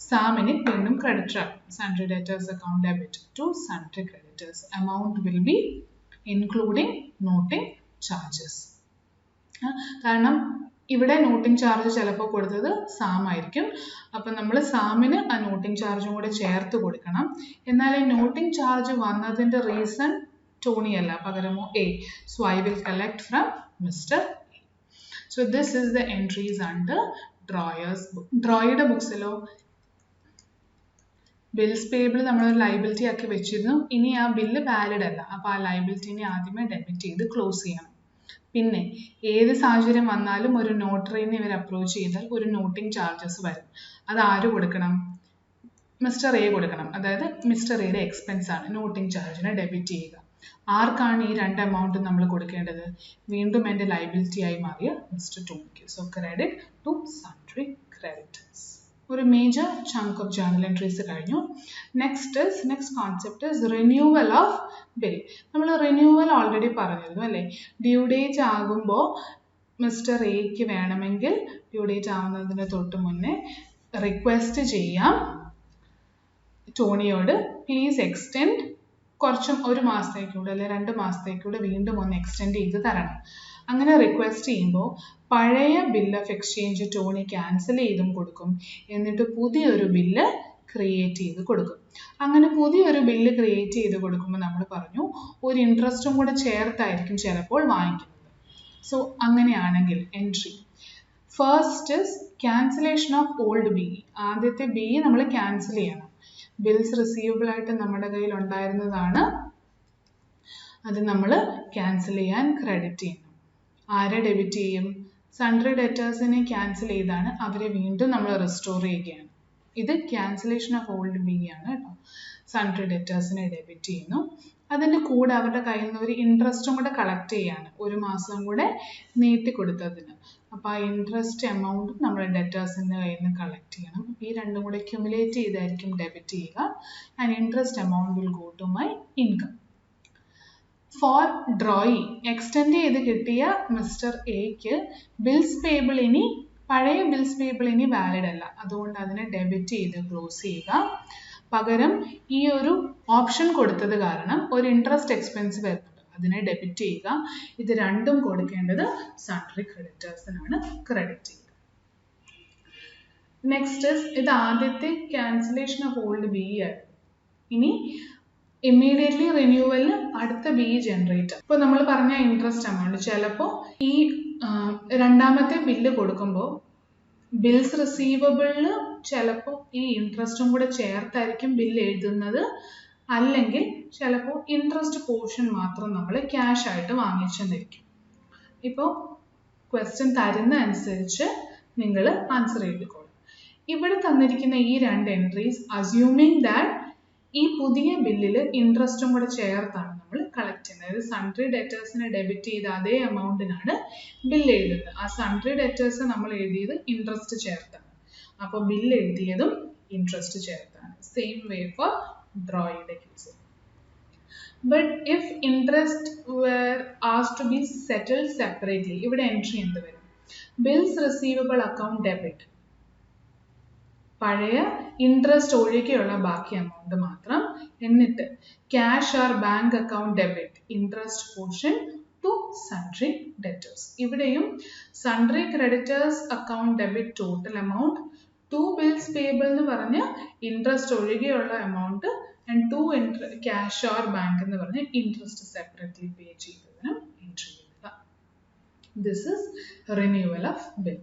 സാമിന് വീണ്ടും ക്രെഡിറ്റർ ആക്കണം. Sundry debtors account debit to sundry creditors. Amount will be including noting charges. കാരണം ഇവിടെ നോട്ടിംഗ് ചാർജ് ചിലപ്പോൾ കൊടുത്തത് സാം ആയിരിക്കും. അപ്പം നമ്മൾ സാമിന് ആ നോട്ടിംഗ് ചാർജും കൂടെ ചേർത്ത് കൊടുക്കണം. എന്നാൽ ഈ നോട്ടിംഗ് ചാർജ് വന്നതിൻ്റെ റീസൺ ടോണി അല്ല, പകരമോ A. So I will collect from mister A. So this is the entries under drawer's book. ഡ്രോയുടെ ബുക്സിലോ ബിൽസ് പേബിൾ നമ്മളൊരു ലൈബിലിറ്റി ആക്കി വെച്ചിരുന്നു. ഇനി ആ ബില്ല് വാലിഡ് അല്ല, അപ്പോൾ ആ ലൈബിലിറ്റിനെ ആദ്യമേ ഡെബിറ്റ് ചെയ്ത് ക്ലോസ് ചെയ്യണം. പിന്നെ ഏത് സാഹചര്യം വന്നാലും ഒരു നോട്ടറിനെ ഇവർ അപ്രോച്ച് ചെയ്താൽ ഒരു നോട്ടിംഗ് ചാർജസ് വരും. അത് ആര് കൊടുക്കണം? മിസ്റ്റർ എ കൊടുക്കണം. അതായത് മിസ്റ്റർ എയുടെ എക്സ്പെൻസ് ആണ് നോട്ടിംഗ് ചാർജിനെ ഡെബിറ്റ് ചെയ്യുക. ആർക്കാണ് ഈ രണ്ട് എമൗണ്ട് നമ്മൾ കൊടുക്കേണ്ടത്? വീണ്ടും എൻ്റെ ലൈബിലിറ്റി ആയി മാറിയ മിസ്റ്റർ ടോണിക്ക്. So credit to sundry creditors. ഒരു major chunk of journal entries കഴിഞ്ഞു. Next concept is renewal of bill. നമ്മൾ റിന്യൂവൽ ഓൾറെഡി പറഞ്ഞിരുന്നു അല്ലേ. ഡ്യൂ ഡേറ്റ് ആകുമ്പോൾ മിസ്റ്റർ എക്ക് വേണമെങ്കിൽ ഡ്യൂ ഡേറ്റ് ആവുന്നതിന് തൊട്ട് മുന്നേ റിക്വസ്റ്റ് ചെയ്യാം ടോണിയോട്, പ്ലീസ് എക്സ്റ്റെൻഡ് കുറച്ചും ഒരു മാസത്തേക്കൂടെ അല്ലെ 2 മാസത്തേക്കൂടെ വീണ്ടും ഒന്ന് എക്സ്റ്റെൻഡ് ചെയ്ത് തരണം. അങ്ങനെ റിക്വസ്റ്റ് ചെയ്യുമ്പോൾ പഴയ bill of exchange Tony cancel ചെയ്തും കൊടുക്കും. എന്നിട്ട് പുതിയൊരു ബില്ല് ക്രിയേറ്റ് ചെയ്ത് കൊടുക്കും. അങ്ങനെ പുതിയൊരു ബില്ല് ക്രിയേറ്റ് ചെയ്ത് കൊടുക്കുമ്പോൾ നമ്മൾ പറഞ്ഞു ഒരു ഇൻട്രസ്റ്റും കൂടെ ചേർത്തായിരിക്കും ചിലപ്പോൾ വാങ്ങിക്കുന്നത്. സോ അങ്ങനെയാണെങ്കിൽ entry first is cancellation of old B. ആദ്യത്തെ ബി നമ്മൾ ക്യാൻസൽ ചെയ്യണം. ബിൽസ് റിസീവബിൾ ആയിട്ട് നമ്മുടെ കയ്യിൽ ഉണ്ടായിരുന്നതാണ്, അത് നമ്മൾ ക്യാൻസൽ ചെയ്യാൻ ക്രെഡിറ്റ് ചെയ്യണം. ആരെ ഡെബിറ്റ് ചെയ്യും? സൺഡ്രി ഡെറ്റേഴ്സിനെ ക്യാൻസൽ ചെയ്താണ് അവരെ വീണ്ടും നമ്മൾ റിസ്റ്റോർ ചെയ്യുകയാണ്. ഇത് ക്യാൻസലേഷൻ ഓഫ് ഓൾഡ് ബി ആണ് കേട്ടോ. സൺഡ്രി ഡെറ്റേഴ്സിനെ ഡെബിറ്റ് ചെയ്യുന്നു. അതിൻ്റെ കൂടെ അവരുടെ കയ്യിൽ നിന്ന് ഒരു ഇൻട്രസ്റ്റും കൂടെ കളക്ട് ചെയ്യാണ്, ഒരു മാസം കൂടെ നീട്ടി കൊടുത്തതിന്. അപ്പോൾ ആ ഇൻട്രസ്റ്റ് എമൗണ്ടും നമ്മൾ ഡെറ്റേഴ്സിൻ്റെ കയ്യിൽ നിന്ന് കളക്ട് ചെയ്യണം. ഈ രണ്ടും കൂടെ ക്യുമുലേറ്റ് ചെയ്തായിരിക്കും ഡെബിറ്റ് ചെയ്യുക. And interest amount will go to my income. For drawee extend ചെയ്ത് കിട്ടിയ മിസ്റ്റർ എക്ക് ബിൽസ് പേബിൾ ഇനി പഴയ ബിൽസ് പേബിൾ ഇനി വാലിഡ് അല്ല, അതുകൊണ്ട് അതിനെ ഡെബിറ്റ് ചെയ്ത് ക്ലോസ് ചെയ്യുക. പകരം ഈ ഒരു ഓപ്ഷൻ കൊടുത്തത് കാരണം ഒരു ഇൻട്രസ്റ്റ് എക്സ്പെൻസ് വരുന്നുണ്ട്, അതിനെ ഡെബിറ്റ് ചെയ്യുക. ഇത് രണ്ടും കൊടുക്കേണ്ടത് സൺഡ്രി ക്രെഡിറ്റേഴ്സിനാണ് ക്രെഡിറ്റ് ചെയ്യുക. നെക്സ്റ്റ് ഇത് ആദ്യത്തെ ക്യാൻസലേഷൻ ഓഫ് ഓൾഡ് ബി ആണ്. ഇനി ഇമ്മീഡിയറ്റ്ലി റിന്യൂവലിന് അടുത്ത ബി ജനറേറ്റ്. ഇപ്പോൾ നമ്മൾ പറഞ്ഞ ഇൻട്രസ്റ്റ് എമൗണ്ട് ചിലപ്പോൾ ഈ രണ്ടാമത്തെ ബില്ല് കൊടുക്കുമ്പോൾ ബിൽസ് റിസീവബിളിൽ ചിലപ്പോൾ ഈ ഇൻട്രസ്റ്റും കൂടെ ചേർത്തായിരിക്കും ബില്ല് എഴുതുന്നത്. അല്ലെങ്കിൽ ചിലപ്പോൾ ഇൻട്രസ്റ്റ് പോർഷൻ മാത്രം നമ്മൾ ക്യാഷ് ആയിട്ട് വാങ്ങിച്ചെന്നിരിക്കും. ഇപ്പോൾ ക്വസ്റ്റ്യൻ തരുന്ന അനുസരിച്ച് നിങ്ങൾ ആൻസർ എഴുതിക്കോളൂ. ഇവിടെ തന്നിരിക്കുന്ന ഈ 2 എൻട്രീസ് അസ്യൂമിങ് ദാറ്റ് ഈ പുതിയ ബില്ലിൽ ഇൻട്രസ്റ്റും കൂടെ ചേർത്താണ് നമ്മൾ കളക്ട് ചെയ്യുന്നത്. അതായത് സൺട്രി ഡെറ്റേഴ്സിനെ ഡെബിറ്റ് ചെയ്ത അതേ എമൗണ്ടിനാണ് ബില്ല് എഴുതുന്നത്. ആ സൺട്രി ഡെറ്റേഴ്സ് നമ്മൾ എഴുതിയത് ഇൻട്രസ്റ്റ് ചേർത്താണ്. അപ്പോൾ ബില്ല് എഴുതിയതും ഇൻട്രസ്റ്റ് ചേർത്താണ്. സെയിം വേ ഫോർ ഡ്രോയുടെ case. But if interest were asked to be settled separately, ഇവിടെ എൻട്രി എന്ത് വരും? Bills receivable account debit. പഴയ ഇൻട്രസ്റ്റ് ഒഴികെയുള്ള ബാക്കി എമൗണ്ട് മാത്രം. എന്നിട്ട് cash or bank account debit interest portion to sundry debtors. ഇവിടെയും sundry creditors account debit total amount, to bills payable എന്ന് പറഞ്ഞ് ഇൻട്രസ്റ്റ് ഒഴികെയുള്ള amount, and to cash or bank എന്ന് പറഞ്ഞ് ഇൻട്രസ്റ്റ് സെപ്പറേറ്റ്ലി പേ ചെയ്തതിന് എൻട്രി ചെയ്യുക. This is renewal of bill.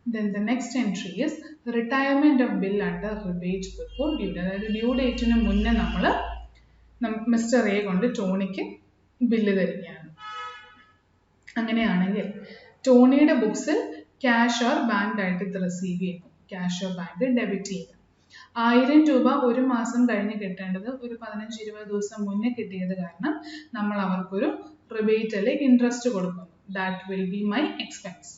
Then the next entry is retirement of bill under rebate before due date. അതായത് due ഡേറ്റിന് മുന്നേ നമ്മൾ മിസ്റ്റർ എ കൊണ്ട് ടോണിക്ക് ബില്ല് തരികയാണ്. അങ്ങനെയാണെങ്കിൽ ടോണിയുടെ ബുക്സിൽ ക്യാഷ് ഓർ ബാങ്ക് ആയിട്ട് ഇത് റിസീവ് ചെയ്യുന്നു. ക്യാഷ് ഓർ ബാങ്ക് ഡെബിറ്റ് ചെയ്യുക. 1000 രൂപ ഒരു മാസം കഴിഞ്ഞ് കിട്ടേണ്ടത് ഒരു 15-20 ദിവസം മുന്നേ കിട്ടിയത് കാരണം നമ്മൾ അവർക്കൊരു റിബേറ്റിൽ ഇൻട്രസ്റ്റ് കൊടുക്കുന്നു. That will be my expense.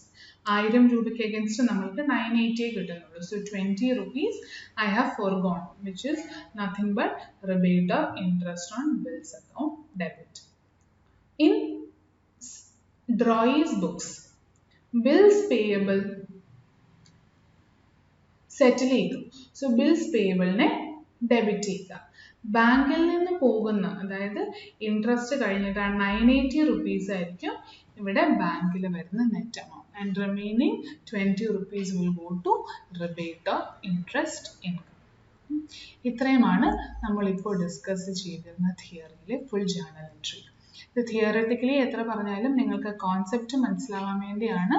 1000 രൂപയ്ക്ക് അഗൻസ്റ്റ് നമ്മൾക്ക് 980 കിട്ടുന്നുള്ളൂ. സോ 20 rupees I have foregone, which is nothing but rebate or interest on bills account debit. In drawee's books, bills payable സെറ്റിൽ ചെയ്തു. സോ ബിൽസ് പേയബിളിനെ ഡെബിറ്റ് ചെയ്യുക. ബാങ്കിൽ നിന്ന് പോകുന്ന, അതായത് ഇൻട്രസ്റ്റ് കഴിഞ്ഞിട്ടാണ് 980 rupees ആയിരിക്കും ഇവിടെ ബാങ്കിൽ വരുന്ന net amount. And remaining 20 rupees will go to rebate or interest income. ഇത്രയുമാണ് നമ്മളിപ്പോൾ ഡിസ്കസ് ചെയ്തിരുന്ന തിയറിയിലെ ഫുൾ ജേർണൽ എൻട്രി. ഇത് തിയററ്റിക്കലി എത്ര പറഞ്ഞാലും നിങ്ങൾക്ക് കോൺസെപ്റ്റ് മനസ്സിലാവാൻ വേണ്ടിയാണ്.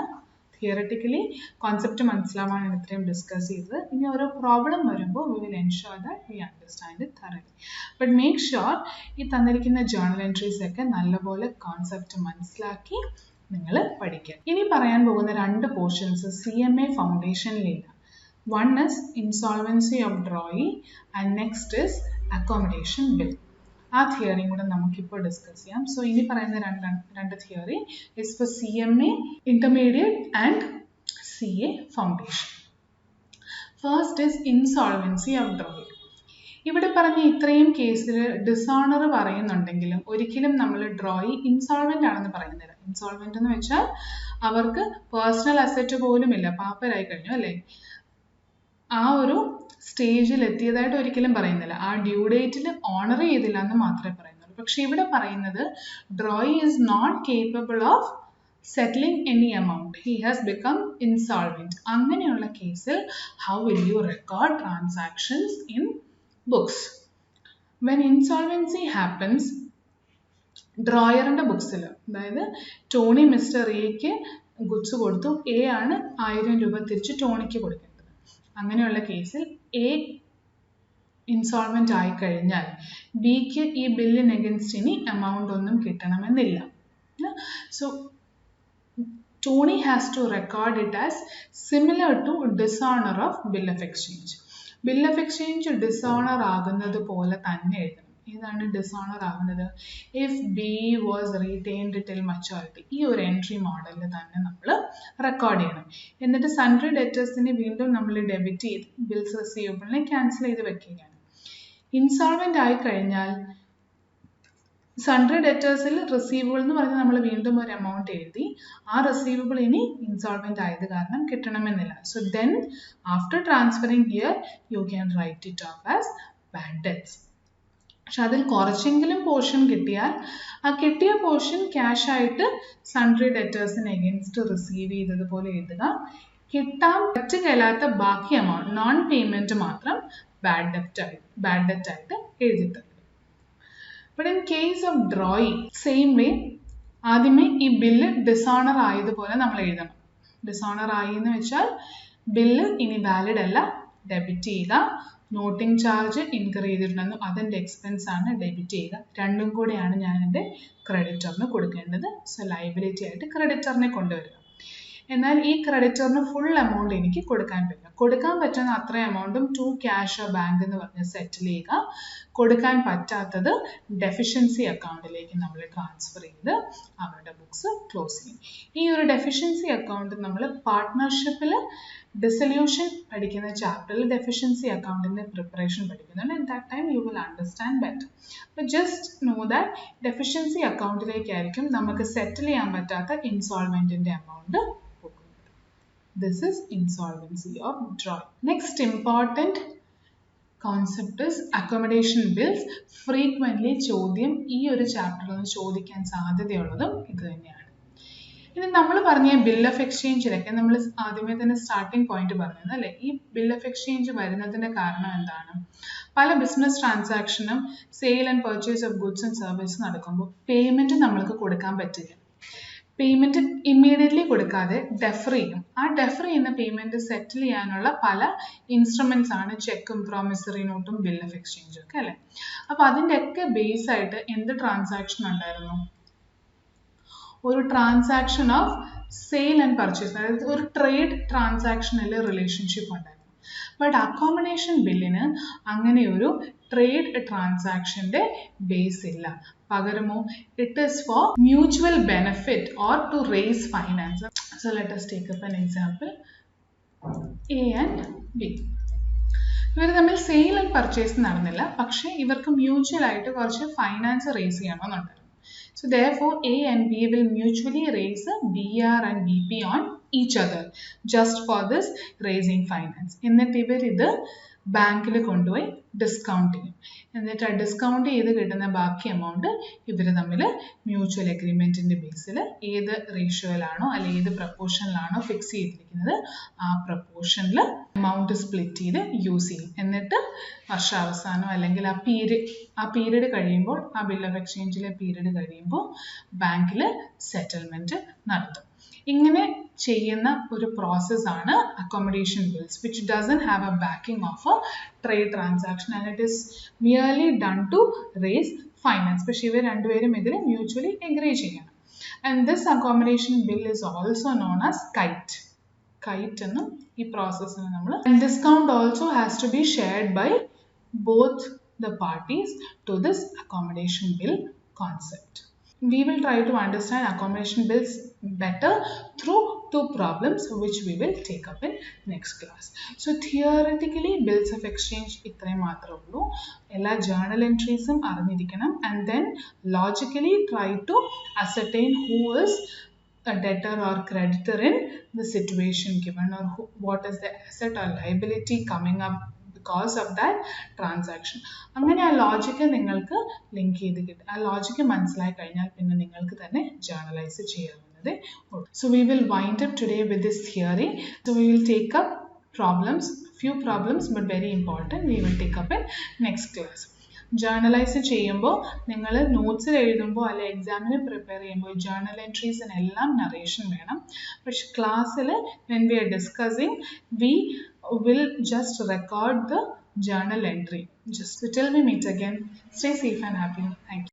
തിയററ്റിക്കലി കോൺസെപ്റ്റ് മനസ്സിലാവാനാണ് ഇത്രയും ഡിസ്കസ് ചെയ്തത്. ഇനി ഓരോ പ്രോബ്ലം വരുമ്പോൾ we will ensure that we understand it thoroughly. But make sure ഈ തന്നിരിക്കുന്ന ജേർണൽ എൻട്രീസ് ഒക്കെ നല്ലപോലെ കോൺസെപ്റ്റ് മനസ്സിലാക്കി നിങ്ങൾ പഠിക്കുക. ഇനി പറയാൻ പോകുന്ന 2 പോർഷൻസ് CMA ഫൗണ്ടേഷനിലില്ല. One is insolvency of drawee and next is accommodation bill. ആ തിയറിയും കൂടെ നമുക്കിപ്പോൾ ഡിസ്കസ് ചെയ്യാം. സോ ഇനി പറയുന്ന രണ്ട് theory is for CMA intermediate and CA foundation. First is insolvency of drawee. ഇവിടെ പറഞ്ഞ ഇത്രയും കേസിൽ ഡിസോണർ പറയുന്നുണ്ടെങ്കിലും ഒരിക്കലും നമ്മൾ ഡ്രോയി ഇൻസോൾവെന്റ് ആണെന്ന് പറയുന്നില്ല. ഇൻസോൾവെന്റ് എന്ന് വെച്ചാൽ അവർക്ക് പേഴ്സണൽ അസറ്റ് പോലും ഇല്ല, പാപ്പരായി കഴിഞ്ഞു അല്ലേ. ആ ഒരു സ്റ്റേജിൽ എത്തിയതായിട്ട് ഒരിക്കലും പറയുന്നില്ല. ആ ഡ്യൂ ഡേറ്റിൽ ഓണർ ചെയ്തില്ല എന്ന് മാത്രമേ പറയുന്നുള്ളൂ. പക്ഷെ ഇവിടെ പറയുന്നത് drawee is not capable of settling any amount, he has become insolvent. അങ്ങനെയുള്ള case how will you record transactions in books? When insolvency happens, ഡ്രോയറിന്റെ ബുക്സിൽ, അതായത് ടോണി മിസ്റ്റർ എക്ക് ഗുഡ്സ് കൊടുത്തു, എ ആണ് 1000 രൂപ തിരിച്ച് ടോണിക്ക് കൊടുക്കേണ്ടത്. അങ്ങനെയുള്ള കേസിൽ എ ഇൻസോൾവെന്റ് ആയി കഴിഞ്ഞാൽ ബിക്ക് ഈ ബില്ലിന് അഗൻസ്റ്റ് ഇനി എമൗണ്ട് ഒന്നും കിട്ടണമെന്നില്ല. So Tony has to record it as similar to dishonour of bill of exchange. Bill of exchange dishonour ആകുന്നത് പോലെ തന്നെ എഴുതണം. ഏതാണ് ഡിസോണർ ആകുന്നത്? If B was retained till maturity. ഈ ഒരു എൻട്രി മോഡലിൽ തന്നെ നമ്മൾ റെക്കോർഡ് ചെയ്യണം. എന്നിട്ട് സൺട്രി ഡെറ്റേഴ്സിനെ വീണ്ടും നമ്മൾ ഡെബിറ്റ് ചെയ്ത് ബിൽസ് റിസീവബിളിനെ ക്യാൻസൽ ചെയ്ത് വെക്കുകയാണ്. ഇൻസോൾവെന്റ് ആയി കഴിഞ്ഞാൽ സൺട്രി ഡെറ്റേഴ്സിൽ റിസീവബിൾ എന്ന് പറഞ്ഞാൽ നമ്മൾ വീണ്ടും ഒരു എമൗണ്ട് എഴുതി, ആ റിസീവബിൾ ഇനി ഇൻസോൾവെന്റ് ആയത് കാരണം കിട്ടണമെന്നില്ല. So then after transferring here you can write it off as bad debts. പക്ഷെ അതിൽ കുറച്ചെങ്കിലും പോർഷൻ കിട്ടിയാൽ ആ കിട്ടിയ പോർഷൻ ക്യാഷ് ആയിട്ട് സൺട്രി ഡെറ്റേഴ്സിന് എഗൻസ്റ്റ് റിസീവ് ചെയ്തതുപോലെ എഴുതുക. കിട്ടാൻ പറ്റുകയില്ലാത്ത ബാക്കി എമൗണ്ട്, നോൺ പേയ്മെന്റ് മാത്രം ബാഡ് ഡെറ്റ് ആയിട്ട് എഴുതിത്തരും. But in case of drawee same way, ആദ്യമേ ഈ ബില്ല് ഡിസോണർ ആയതുപോലെ നമ്മൾ എഴുതണം. ഡിസോണർ ആയി എന്ന് വെച്ചാൽ ബില്ല് ഇനി വാലിഡ് അല്ല, ഡെബിറ്റ് ചെയ്യുക. നോട്ടിംഗ് ചാർജ് ഇൻകർ ചെയ്തിട്ടുണ്ടെന്നും അതെൻ്റെ എക്സ്പെൻസ് ആണ്, ഡെബിറ്റ് ചെയ്യുക. രണ്ടും കൂടെയാണ് ഞാൻ എൻ്റെ ക്രെഡിറ്ററിന് കൊടുക്കേണ്ടത്. സോ ലയബിലിറ്റി ആയിട്ട് ക്രെഡിറ്ററിനെ കൊണ്ടുവരിക. എന്നാൽ ഈ ക്രെഡിറ്ററിന് ഫുൾ എമൗണ്ട് എനിക്ക് കൊടുക്കാൻ പറ്റില്ല. കൊടുക്കാൻ പറ്റുന്ന അത്ര എമൗണ്ടും ടു ക്യാഷ് ബാങ്ക് എന്ന് പറഞ്ഞ് സെറ്റിൽ ചെയ്യുക. കൊടുക്കാൻ പറ്റാത്തത് ഡെഫിഷ്യൻസി അക്കൗണ്ടിലേക്ക് നമ്മൾ ട്രാൻസ്ഫർ ചെയ്ത് അവരുടെ ബുക്സ് ക്ലോസ് ചെയ്യും. ഈ ഒരു ഡെഫിഷ്യൻസി അക്കൗണ്ട് നമ്മൾ പാർട്ട്ണർഷിപ്പിൽ ഡിസൊല്യൂഷൻ പഠിക്കുന്ന ചാപ്റ്ററിൽ ഡെഫിഷ്യൻസി അക്കൗണ്ടിൻ്റെ പ്രിപ്പറേഷൻ പഠിക്കുന്നുണ്ട്. And that time you will understand better. അപ്പോൾ ജസ്റ്റ് നോ ദാറ്റ് ഡെഫിഷ്യൻസി അക്കൗണ്ടിലേക്കായിരിക്കും നമുക്ക് സെറ്റിൽ ചെയ്യാൻ പറ്റാത്ത ഇൻസോൾവെൻറ്റിൻ്റെ എമൗണ്ട് പോകുന്നത്. This is insolvency of drawing. Next important concept is accommodation bills. Frequently ചോദ്യം ഈ ഒരു ചാപ്റ്ററിൽ നിന്ന് ചോദിക്കാൻ സാധ്യതയുള്ളതും ഇത് തന്നെയാണ്. ഇനി നമ്മൾ പറഞ്ഞ ബിൽ ഓഫ് എക്സ്ചേഞ്ചിലൊക്കെ നമ്മൾ ആദ്യമേ തന്നെ സ്റ്റാർട്ടിംഗ് പോയിന്റ് പറഞ്ഞത് അല്ലേ, ഈ ബിൽ ഓഫ് എക്സ്ചേഞ്ച് വരുന്നതിൻ്റെ കാരണം എന്താണ്? പല ബിസിനസ് ട്രാൻസാക്ഷനും sale and purchase of goods and service നടക്കുമ്പോൾ പേയ്മെൻറ്റ് നമ്മൾക്ക് കൊടുക്കാൻ പറ്റില്ല. പേയ്മെൻറ്റ് ഇമ്മീഡിയറ്റ്ലി കൊടുക്കാതെ ഡെഫർ ചെയ്യും. ആ ഡെഫർ ചെയ്യുന്ന പേയ്മെൻറ്റ് സെറ്റിൽ ചെയ്യാനുള്ള പല ഇൻസ്ട്രുമെൻറ്റ്സ് ആണ് ചെക്കും പ്രോമിസറി നോട്ടും ബിൽ ഓഫ് എക്സ്ചേഞ്ചും ഒക്കെ അല്ലേ. അപ്പോൾ അതിൻ്റെയൊക്കെ ബേസ് ആയിട്ട് എന്ത് ട്രാൻസാക്ഷൻ ഉണ്ടായിരുന്നു? ഒരു transaction of sale and purchase, അതായത് ഒരു ട്രേഡ് ട്രാൻസാക്ഷനിൽ റിലേഷൻഷിപ്പ് ഉണ്ടായിരുന്നു. ബട്ട് അക്കോമഡേഷൻ ബില്ലിന് അങ്ങനെ ഒരു ട്രേഡ് ട്രാൻസാക്ഷൻ്റെ ബേസ് ഇല്ല. പകരമോ it is for mutual benefit or to raise finance. So let us take up an example. A and B ഇവർ തമ്മിൽ സെയിൽ ആൻഡ് പർച്ചേസ് നടന്നില്ല, പക്ഷേ ഇവർക്ക് മ്യൂച്വൽ ആയിട്ട് കുറച്ച് ഫൈനാൻസ് റേസ് ചെയ്യണമെന്നുണ്ടായിരുന്നു. So therefore A and B will mutually raise BR and BP on each other just for this raising finance. എന്നിട്ട് ഇവർ ഇത് ബാങ്കിൽ കൊണ്ടുപോയി ഡിസ്കൗണ്ട് ചെയ്യും. എന്നിട്ട് ആ ഡിസ്കൗണ്ട് ചെയ്ത് കിട്ടുന്ന ബാക്കി എമൗണ്ട് ഇവർ തമ്മിൽ മ്യൂച്വൽ എഗ്രിമെൻറ്റിൻ്റെ ബേസിൽ ഏത് റേഷ്യോയിലാണോ അല്ലെങ്കിൽ ഏത് പ്രപ്പോർഷനിലാണോ ഫിക്സ് ചെയ്തിരിക്കുന്നത് ആ പ്രപ്പോർഷനിൽ എമൗണ്ട് സ്പ്ലിറ്റ് ചെയ്ത് യൂസ് ചെയ്യും. എന്നിട്ട് വർഷാവസാനം അല്ലെങ്കിൽ ആ പീരീഡ് കഴിയുമ്പോൾ, ആ ബിൽ ഓഫ് എക്സ്ചേഞ്ചിലെ പീരീഡ് കഴിയുമ്പോൾ ബാങ്കിൽ സെറ്റിൽമെൻറ്റ് നടത്തും. ഇങ്ങനെ ചെയ്യുന്ന ഒരു പ്രോസസ്സാണ് accommodation bills, which doesn't have a backing of a trade transaction and it is merely done to raise finance. പക്ഷേ ഇവർ രണ്ടുപേരും ഇതിൽ മ്യൂച്വലി എഗ്രി ചെയ്യണം. And this accommodation bill is also known as kite എന്നും ഈ പ്രോസസ്സിന് നമ്മൾ. Discount also has to be shared by both the parties to this accommodation bill concept. We will try to understand accommodation bills better through two problems which we will take up in next class. So theoretically bills of exchange ഇത്രേ മാത്രമേ ഉള്ളൂ. എല്ലാ journal entries-ഉം അറിഞ്ഞിരിക്കണം. And then logically try to ascertain who is a debtor or creditor in the situation given, or what is the asset or liability coming up because of that transaction. അങ്ങനെ ആ logic നിങ്ങൾക്ക് link ചെയ്ത് കിട്ടും. ആ logic മനസ്സിലായി കഴിഞ്ഞാൽ പിന്നെ നിങ്ങൾക്ക് തന്നെ ജേർണലൈസ് ചെയ്യാവുന്നതേ ഉള്ളൂ. So we will wind up today with this theory. So we will take up problems, few problems but very important. We will take up in next class. Journalise ചെയ്യുമ്പോൾ നിങ്ങൾ നോട്ട്സിൽ എഴുതുമ്പോൾ അല്ലെങ്കിൽ എക്സാമിന് പ്രിപ്പയർ ചെയ്യുമ്പോൾ ജേർണൽ എൻട്രീസിനെല്ലാം നറേഷൻ വേണം. പക്ഷെ ക്ലാസ്സിൽ when we are discussing we will just record the journal entry. Just till we meet again, stay safe and happy. Thank you.